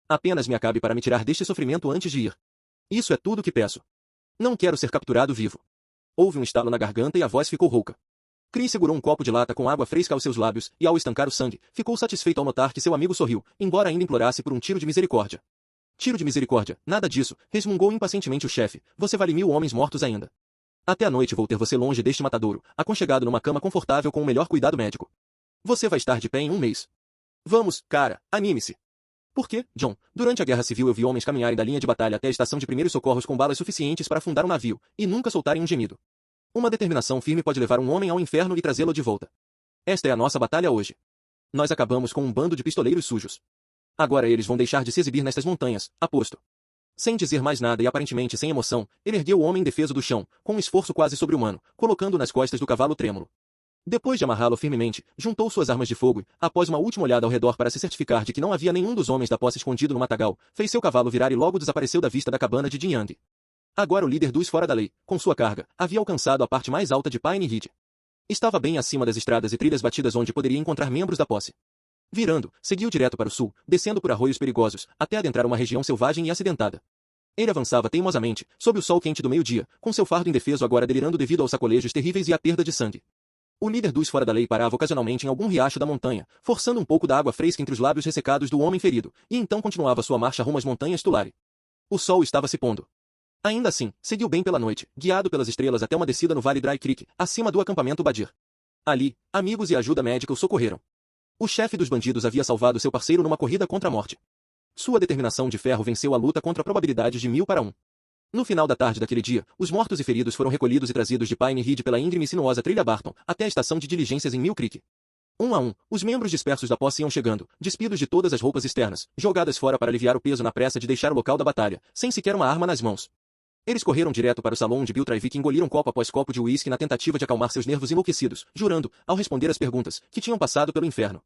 Apenas me acabe para me tirar deste sofrimento antes de ir. Isso é tudo o que peço. Não quero ser capturado vivo. Houve um estalo na garganta e a voz ficou rouca. Chris segurou um copo de lata com água fresca aos seus lábios, e ao estancar o sangue, ficou satisfeito ao notar que seu amigo sorriu, embora ainda implorasse por um tiro de misericórdia. Tiro de misericórdia, nada disso, resmungou impacientemente o chefe, você vale 1000 homens mortos ainda. Até a noite vou ter você longe deste matadouro, aconchegado numa cama confortável com o melhor cuidado médico. Você vai estar de pé em um mês. Vamos, cara, anime-se. Por quê, John? Durante a Guerra Civil eu vi homens caminharem da linha de batalha até a estação de primeiros socorros com balas suficientes para afundar um navio, e nunca soltarem um gemido. Uma determinação firme pode levar um homem ao inferno e trazê-lo de volta. Esta é a nossa batalha hoje. Nós acabamos com um bando de pistoleiros sujos. Agora eles vão deixar de se exibir nestas montanhas, aposto. Sem dizer mais nada e aparentemente sem emoção, ele ergueu o homem indefeso do chão, com um esforço quase sobre-humano, colocando-o nas costas do cavalo trêmulo. Depois de amarrá-lo firmemente, juntou suas armas de fogo e, após uma última olhada ao redor para se certificar de que não havia nenhum dos homens da posse escondido no matagal, fez seu cavalo virar e logo desapareceu da vista da cabana de Jiang. Agora o líder dos fora da lei, com sua carga, havia alcançado a parte mais alta de Pine Ridge. Estava bem acima das estradas e trilhas batidas onde poderia encontrar membros da posse. Virando, seguiu direto para o sul, descendo por arroios perigosos, até adentrar uma região selvagem e acidentada. Ele avançava teimosamente, sob o sol quente do meio-dia, com seu fardo indefeso agora delirando devido aos sacolejos terríveis e à perda de sangue. O líder dos fora da lei parava ocasionalmente em algum riacho da montanha, forçando um pouco da água fresca entre os lábios ressecados do homem ferido, e então continuava sua marcha rumo às montanhas Tulare. O sol estava se pondo. Ainda assim, seguiu bem pela noite, guiado pelas estrelas até uma descida no Vale Dry Creek, acima do acampamento Badir. Ali, amigos e ajuda médica o socorreram. O chefe dos bandidos havia salvado seu parceiro numa corrida contra a morte. Sua determinação de ferro venceu a luta contra probabilidades de 1000 para 1. No final da tarde daquele dia, os mortos e feridos foram recolhidos e trazidos de Pine Ridge pela íngreme e sinuosa trilha Barton, até a estação de diligências em Mill Creek. Um a um, os membros dispersos da posse iam chegando, despidos de todas as roupas externas, jogadas fora para aliviar o peso na pressa de deixar o local da batalha, sem sequer uma arma nas mãos. Eles correram direto para o salão onde Bill Travick engoliram copo após copo de uísque na tentativa de acalmar seus nervos enlouquecidos, jurando, ao responder às perguntas, que tinham passado pelo inferno.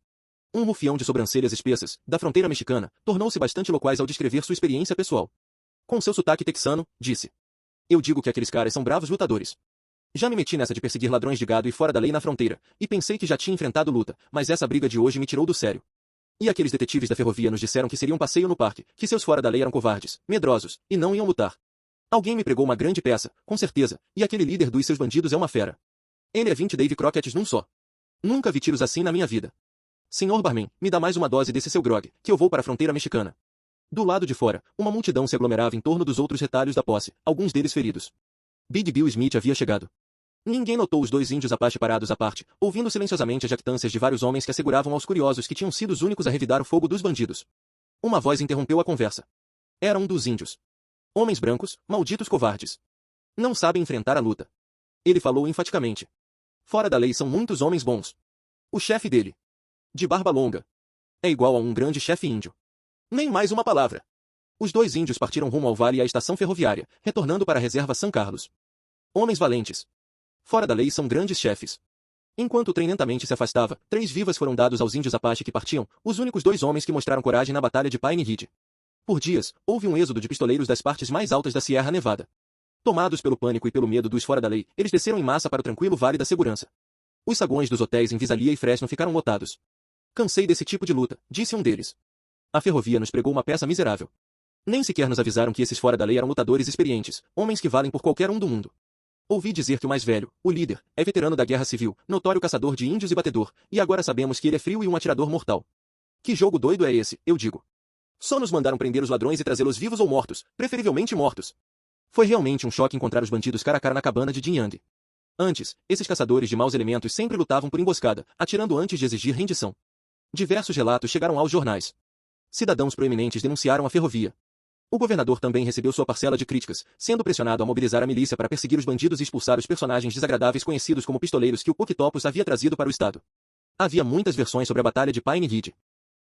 Um rufião de sobrancelhas espessas, da fronteira mexicana, tornou-se bastante loquaz ao descrever sua experiência pessoal. Com seu sotaque texano, disse: Eu digo que aqueles caras são bravos lutadores. Já me meti nessa de perseguir ladrões de gado e fora da lei na fronteira, e pensei que já tinha enfrentado luta, mas essa briga de hoje me tirou do sério. E aqueles detetives da ferrovia nos disseram que seria um passeio no parque, que seus fora da lei eram covardes, medrosos, e não iam lutar. Alguém me pregou uma grande peça, com certeza, e aquele líder dos seus bandidos é uma fera. Ele é 20 Davy Crockett's num só. Nunca vi tiros assim na minha vida. Senhor Barman, me dá mais uma dose desse seu grog, que eu vou para a fronteira mexicana. Do lado de fora, uma multidão se aglomerava em torno dos outros retalhos da posse, alguns deles feridos. Big Bill Smith havia chegado. Ninguém notou os 2 índios Apache parados à parte, ouvindo silenciosamente as jactâncias de vários homens que asseguravam aos curiosos que tinham sido os únicos a revidar o fogo dos bandidos. Uma voz interrompeu a conversa. Era um dos índios. Homens brancos, malditos covardes. Não sabem enfrentar a luta. Ele falou enfaticamente. Fora da lei são muitos homens bons. O chefe dele, de barba longa, é igual a um grande chefe índio. Nem mais uma palavra. Os 2 índios partiram rumo ao vale e à estação ferroviária, retornando para a reserva São Carlos. Homens valentes. Fora da lei são grandes chefes. Enquanto o trem lentamente se afastava, 3 vivas foram dados aos índios Apache que partiam, os únicos 2 homens que mostraram coragem na batalha de Pine Ridge. Por dias, houve um êxodo de pistoleiros das partes mais altas da Sierra Nevada. Tomados pelo pânico e pelo medo dos fora da lei, eles desceram em massa para o tranquilo Vale da Segurança. Os saguões dos hotéis em Visalia e Fresno ficaram lotados. Cansei desse tipo de luta, disse um deles. A ferrovia nos pregou uma peça miserável. Nem sequer nos avisaram que esses fora da lei eram lutadores experientes, homens que valem por qualquer um do mundo. Ouvi dizer que o mais velho, o líder, é veterano da Guerra Civil, notório caçador de índios e batedor, e agora sabemos que ele é frio e um atirador mortal. Que jogo doido é esse, eu digo. Só nos mandaram prender os ladrões e trazê-los vivos ou mortos, preferivelmente mortos. Foi realmente um choque encontrar os bandidos cara a cara na cabana de Jiang. Antes, esses caçadores de maus elementos sempre lutavam por emboscada, atirando antes de exigir rendição. Diversos relatos chegaram aos jornais. Cidadãos proeminentes denunciaram a ferrovia. O governador também recebeu sua parcela de críticas, sendo pressionado a mobilizar a milícia para perseguir os bandidos e expulsar os personagens desagradáveis conhecidos como pistoleiros que o Octopus havia trazido para o estado. Havia muitas versões sobre a Batalha de Pine Ridge.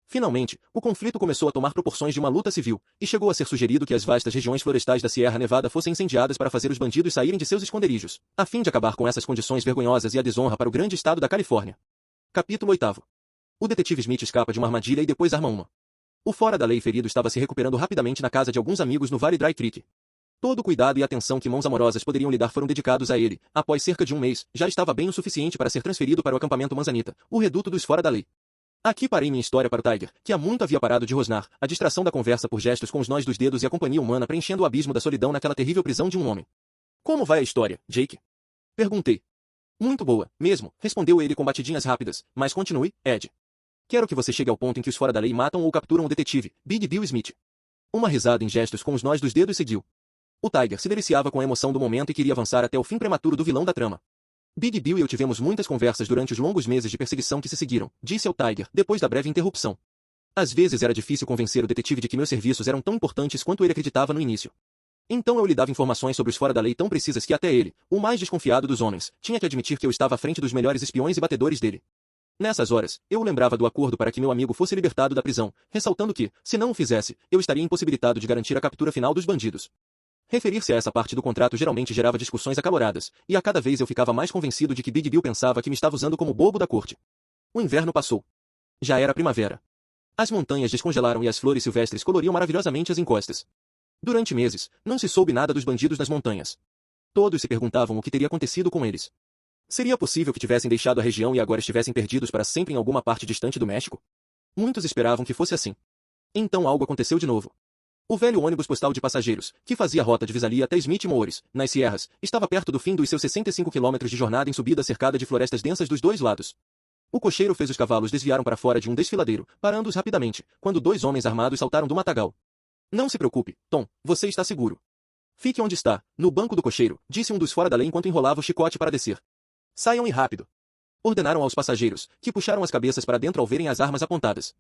Finalmente, o conflito começou a tomar proporções de uma luta civil, e chegou a ser sugerido que as vastas regiões florestais da Sierra Nevada fossem incendiadas para fazer os bandidos saírem de seus esconderijos, a fim de acabar com essas condições vergonhosas e a desonra para o grande estado da Califórnia. Capítulo 8. O detetive Smith escapa de uma armadilha e depois arma uma. O fora da lei ferido estava se recuperando rapidamente na casa de alguns amigos no Vale Dry Creek. Todo o cuidado e atenção que mãos amorosas poderiam lhe dar foram dedicados a ele. Após cerca de um mês, já estava bem o suficiente para ser transferido para o acampamento Manzanita, o reduto dos fora da lei. Aqui parei minha história para o Tiger, que há muito havia parado de rosnar, a distração da conversa por gestos com os nós dos dedos e a companhia humana preenchendo o abismo da solidão naquela terrível prisão de um homem. Como vai a história, Jake? Perguntei. Muito boa, mesmo, respondeu ele com batidinhas rápidas, mas continue, Ed. Quero que você chegue ao ponto em que os fora da lei matam ou capturam o detetive, Big Bill Smith. Uma risada em gestos com os nós dos dedos seguiu. O Tiger se deliciava com a emoção do momento e queria avançar até o fim prematuro do vilão da trama. Big Bill e eu tivemos muitas conversas durante os longos meses de perseguição que se seguiram, disse ao Tiger, depois da breve interrupção. Às vezes era difícil convencer o detetive de que meus serviços eram tão importantes quanto ele acreditava no início. Então eu lhe dava informações sobre os fora da lei tão precisas que até ele, o mais desconfiado dos homens, tinha que admitir que eu estava à frente dos melhores espiões e batedores dele. Nessas horas, eu o lembrava do acordo para que meu amigo fosse libertado da prisão, ressaltando que, se não o fizesse, eu estaria impossibilitado de garantir a captura final dos bandidos. Referir-se a essa parte do contrato geralmente gerava discussões acaloradas, e a cada vez eu ficava mais convencido de que Big Bill pensava que me estava usando como bobo da corte. O inverno passou. Já era primavera. As montanhas descongelaram e as flores silvestres coloriam maravilhosamente as encostas. Durante meses, não se soube nada dos bandidos nas montanhas. Todos se perguntavam o que teria acontecido com eles. Seria possível que tivessem deixado a região e agora estivessem perdidos para sempre em alguma parte distante do México? Muitos esperavam que fosse assim. Então algo aconteceu de novo. O velho ônibus postal de passageiros, que fazia a rota de Visalia até Smith Moores, nas Sierras, estava perto do fim dos seus 65 quilômetros de jornada em subida cercada de florestas densas dos dois lados. O cocheiro fez os cavalos desviaram para fora de um desfiladeiro, parando-os rapidamente, quando dois homens armados saltaram do matagal. Não se preocupe, Tom, você está seguro. Fique onde está, no banco do cocheiro, disse um dos fora da lei enquanto enrolava o chicote para descer. Saiam e rápido. Ordenaram aos passageiros, que puxaram as cabeças para dentro ao verem as armas apontadas.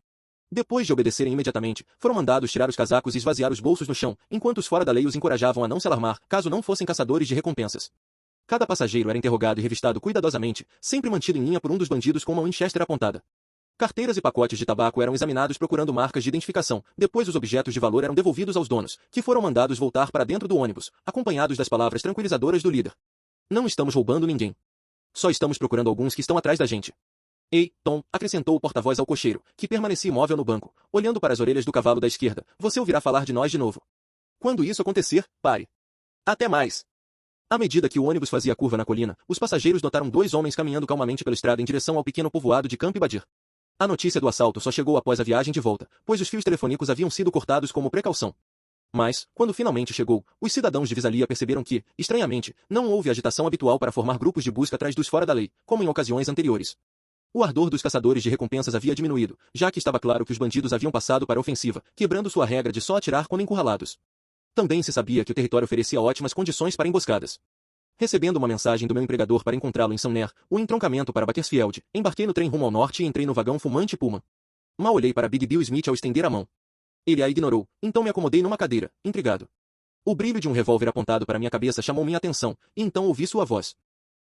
Depois de obedecerem imediatamente, foram mandados tirar os casacos e esvaziar os bolsos no chão, enquanto os fora da lei os encorajavam a não se alarmar, caso não fossem caçadores de recompensas. Cada passageiro era interrogado e revistado cuidadosamente, sempre mantido em linha por um dos bandidos com uma Winchester apontada. Carteiras e pacotes de tabaco eram examinados procurando marcas de identificação, depois os objetos de valor eram devolvidos aos donos, que foram mandados voltar para dentro do ônibus, acompanhados das palavras tranquilizadoras do líder. Não estamos roubando ninguém. Só estamos procurando alguns que estão atrás da gente. Ei, Tom, acrescentou o porta-voz ao cocheiro, que permanecia imóvel no banco, olhando para as orelhas do cavalo da esquerda, você ouvirá falar de nós de novo. Quando isso acontecer, pare. Até mais. À medida que o ônibus fazia curva na colina, os passageiros notaram dois homens caminhando calmamente pela estrada em direção ao pequeno povoado de Camp Badir. A notícia do assalto só chegou após a viagem de volta, pois os fios telefônicos haviam sido cortados como precaução. Mas, quando finalmente chegou, os cidadãos de Visalia perceberam que, estranhamente, não houve agitação habitual para formar grupos de busca atrás dos fora da lei, como em ocasiões anteriores. O ardor dos caçadores de recompensas havia diminuído, já que estava claro que os bandidos haviam passado para a ofensiva, quebrando sua regra de só atirar quando encurralados. Também se sabia que o território oferecia ótimas condições para emboscadas. Recebendo uma mensagem do meu empregador para encontrá-lo em Sumner, o entroncamento para Bakersfield, embarquei no trem rumo ao norte e entrei no vagão fumante Pullman. Mal olhei para Big Bill Smith ao estender a mão. Ele a ignorou, então me acomodei numa cadeira, intrigado. O brilho de um revólver apontado para minha cabeça chamou minha atenção, e então ouvi sua voz.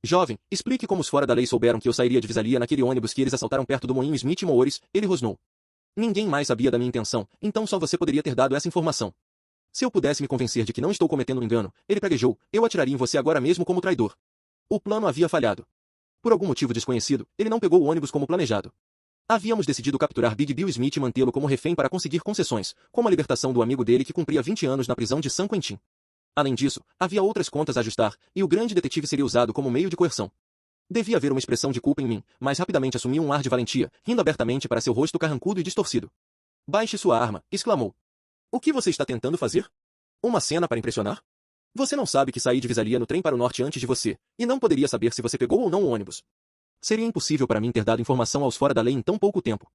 Jovem, explique como os fora da lei souberam que eu sairia de Visalia naquele ônibus que eles assaltaram perto do moinho Smith Moores, ele rosnou. Ninguém mais sabia da minha intenção, então só você poderia ter dado essa informação. Se eu pudesse me convencer de que não estou cometendo um engano, ele praguejou, eu atiraria em você agora mesmo como traidor. O plano havia falhado. Por algum motivo desconhecido, ele não pegou o ônibus como planejado. Havíamos decidido capturar Big Bill Smith e mantê-lo como refém para conseguir concessões, como a libertação do amigo dele que cumpria 20 anos na prisão de San Quentin. Além disso, havia outras contas a ajustar, e o grande detetive seria usado como meio de coerção. Devia haver uma expressão de culpa em mim, mas rapidamente assumi um ar de valentia, rindo abertamente para seu rosto carrancudo e distorcido. Baixe sua arma, exclamou. O que você está tentando fazer? Uma cena para impressionar? Você não sabe que saí de Visalia no trem para o norte antes de você, e não poderia saber se você pegou ou não o ônibus. Seria impossível para mim ter dado informação aos fora da lei em tão pouco tempo.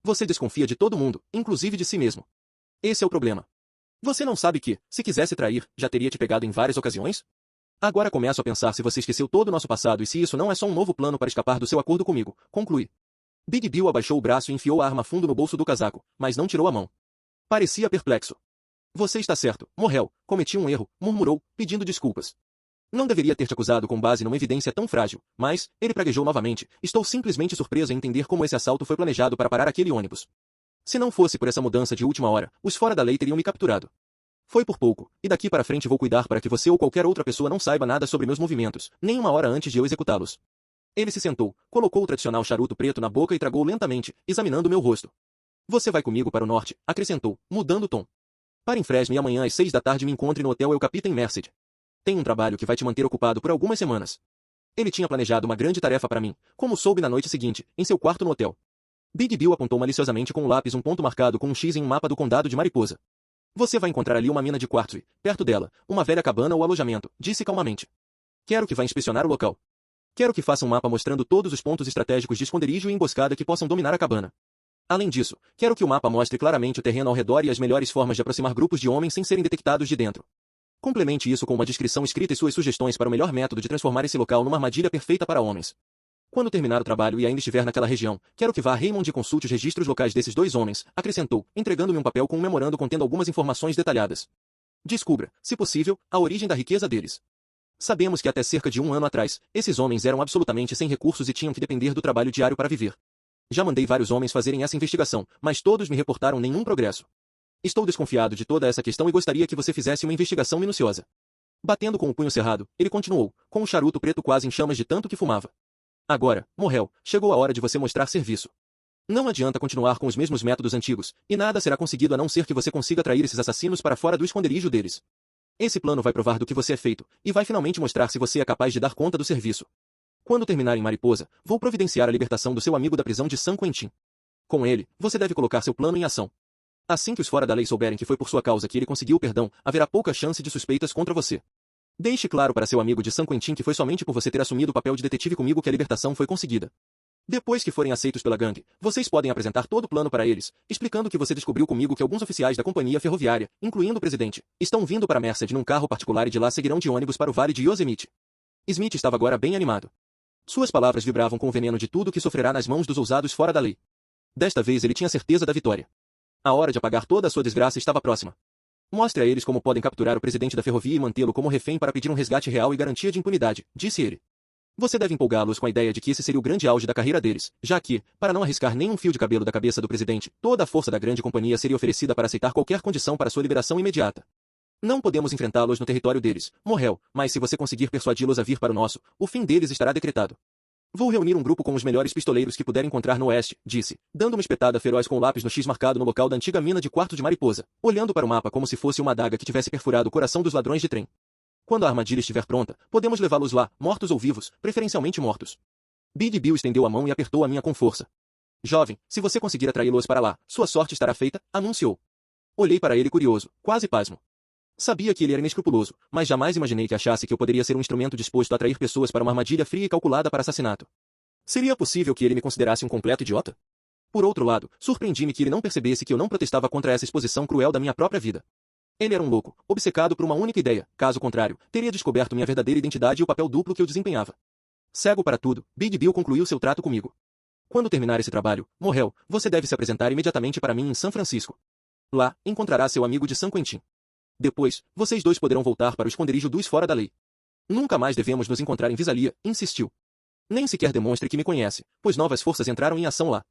Você desconfia de todo mundo, inclusive de si mesmo. Esse é o problema. Você não sabe que, se quisesse trair, já teria te pegado em várias ocasiões? Agora começo a pensar se você esqueceu todo o nosso passado e se isso não é só um novo plano para escapar do seu acordo comigo, conclui. Big Bill abaixou o braço e enfiou a arma fundo no bolso do casaco, mas não tirou a mão. Parecia perplexo. Você está certo, Morrel, cometi um erro, murmurou, pedindo desculpas. Não deveria ter te acusado com base numa evidência tão frágil, mas, ele praguejou novamente, estou simplesmente surpreso em entender como esse assalto foi planejado para parar aquele ônibus. Se não fosse por essa mudança de última hora, os fora da lei teriam me capturado. Foi por pouco, e daqui para frente vou cuidar para que você ou qualquer outra pessoa não saiba nada sobre meus movimentos, nem uma hora antes de eu executá-los. Ele se sentou, colocou o tradicional charuto preto na boca e tragou lentamente, examinando meu rosto. Você vai comigo para o norte, acrescentou, mudando o tom. Para em Fresno e amanhã às 6 da tarde me encontre no hotel El Capitan Merced. Tem um trabalho que vai te manter ocupado por algumas semanas. Ele tinha planejado uma grande tarefa para mim, como soube na noite seguinte, em seu quarto no hotel. Big Bill apontou maliciosamente com o lápis um ponto marcado com um X em um mapa do condado de Mariposa. Você vai encontrar ali uma mina de quartzo e, perto dela, uma velha cabana ou alojamento, disse calmamente. Quero que vá inspecionar o local. Quero que faça um mapa mostrando todos os pontos estratégicos de esconderijo e emboscada que possam dominar a cabana. Além disso, quero que o mapa mostre claramente o terreno ao redor e as melhores formas de aproximar grupos de homens sem serem detectados de dentro. Complemente isso com uma descrição escrita e suas sugestões para o melhor método de transformar esse local numa armadilha perfeita para homens. Quando terminar o trabalho e ainda estiver naquela região, quero que vá a Raymond e consulte os registros locais desses dois homens, acrescentou, entregando-me um papel com um memorando contendo algumas informações detalhadas. Descubra, se possível, a origem da riqueza deles. Sabemos que até cerca de um ano atrás, esses homens eram absolutamente sem recursos e tinham que depender do trabalho diário para viver. Já mandei vários homens fazerem essa investigação, mas todos me reportaram nenhum progresso. Estou desconfiado de toda essa questão e gostaria que você fizesse uma investigação minuciosa. Batendo com o punho cerrado, ele continuou, com o charuto preto quase em chamas de tanto que fumava. Agora, Morrel, chegou a hora de você mostrar serviço. Não adianta continuar com os mesmos métodos antigos, e nada será conseguido a não ser que você consiga atrair esses assassinos para fora do esconderijo deles. Esse plano vai provar do que você é feito, e vai finalmente mostrar se você é capaz de dar conta do serviço. Quando terminar em Mariposa, vou providenciar a libertação do seu amigo da prisão de San Quentin. Com ele, você deve colocar seu plano em ação. Assim que os fora da lei souberem que foi por sua causa que ele conseguiu o perdão, haverá pouca chance de suspeitas contra você. Deixe claro para seu amigo de San Quentin que foi somente por você ter assumido o papel de detetive comigo que a libertação foi conseguida. Depois que forem aceitos pela gangue, vocês podem apresentar todo o plano para eles, explicando que você descobriu comigo que alguns oficiais da companhia ferroviária, incluindo o presidente, estão vindo para Merced num carro particular e de lá seguirão de ônibus para o vale de Yosemite. Smith estava agora bem animado. Suas palavras vibravam com o veneno de tudo que sofrerá nas mãos dos ousados fora da lei. Desta vez ele tinha certeza da vitória. A hora de apagar toda a sua desgraça estava próxima. Mostre a eles como podem capturar o presidente da ferrovia e mantê-lo como refém para pedir um resgate real e garantia de impunidade, disse ele. Você deve empolgá-los com a ideia de que esse seria o grande auge da carreira deles, já que, para não arriscar nenhum fio de cabelo da cabeça do presidente, toda a força da grande companhia seria oferecida para aceitar qualquer condição para sua liberação imediata. Não podemos enfrentá-los no território deles, Morrel, mas se você conseguir persuadi-los a vir para o nosso, o fim deles estará decretado. Vou reunir um grupo com os melhores pistoleiros que puder encontrar no oeste, disse, dando uma espetada feroz com o lápis no X marcado no local da antiga mina de quarto de Mariposa, olhando para o mapa como se fosse uma adaga que tivesse perfurado o coração dos ladrões de trem. Quando a armadilha estiver pronta, podemos levá-los lá, mortos ou vivos, preferencialmente mortos. Big Bill estendeu a mão e apertou a minha com força. Jovem, se você conseguir atraí-los para lá, sua sorte estará feita, anunciou. Olhei para ele curioso, quase pasmo. Sabia que ele era inescrupuloso, mas jamais imaginei que achasse que eu poderia ser um instrumento disposto a atrair pessoas para uma armadilha fria e calculada para assassinato. Seria possível que ele me considerasse um completo idiota? Por outro lado, surpreendi-me que ele não percebesse que eu não protestava contra essa exposição cruel da minha própria vida. Ele era um louco, obcecado por uma única ideia, caso contrário, teria descoberto minha verdadeira identidade e o papel duplo que eu desempenhava. Cego para tudo, Big Bill concluiu seu trato comigo. Quando terminar esse trabalho, Morrel, você deve se apresentar imediatamente para mim em São Francisco. Lá, encontrará seu amigo de San Quentin. Depois, vocês dois poderão voltar para o esconderijo dos fora da lei. Nunca mais devemos nos encontrar em Visalia, insistiu. Nem sequer demonstre que me conhece, pois novas forças entraram em ação lá.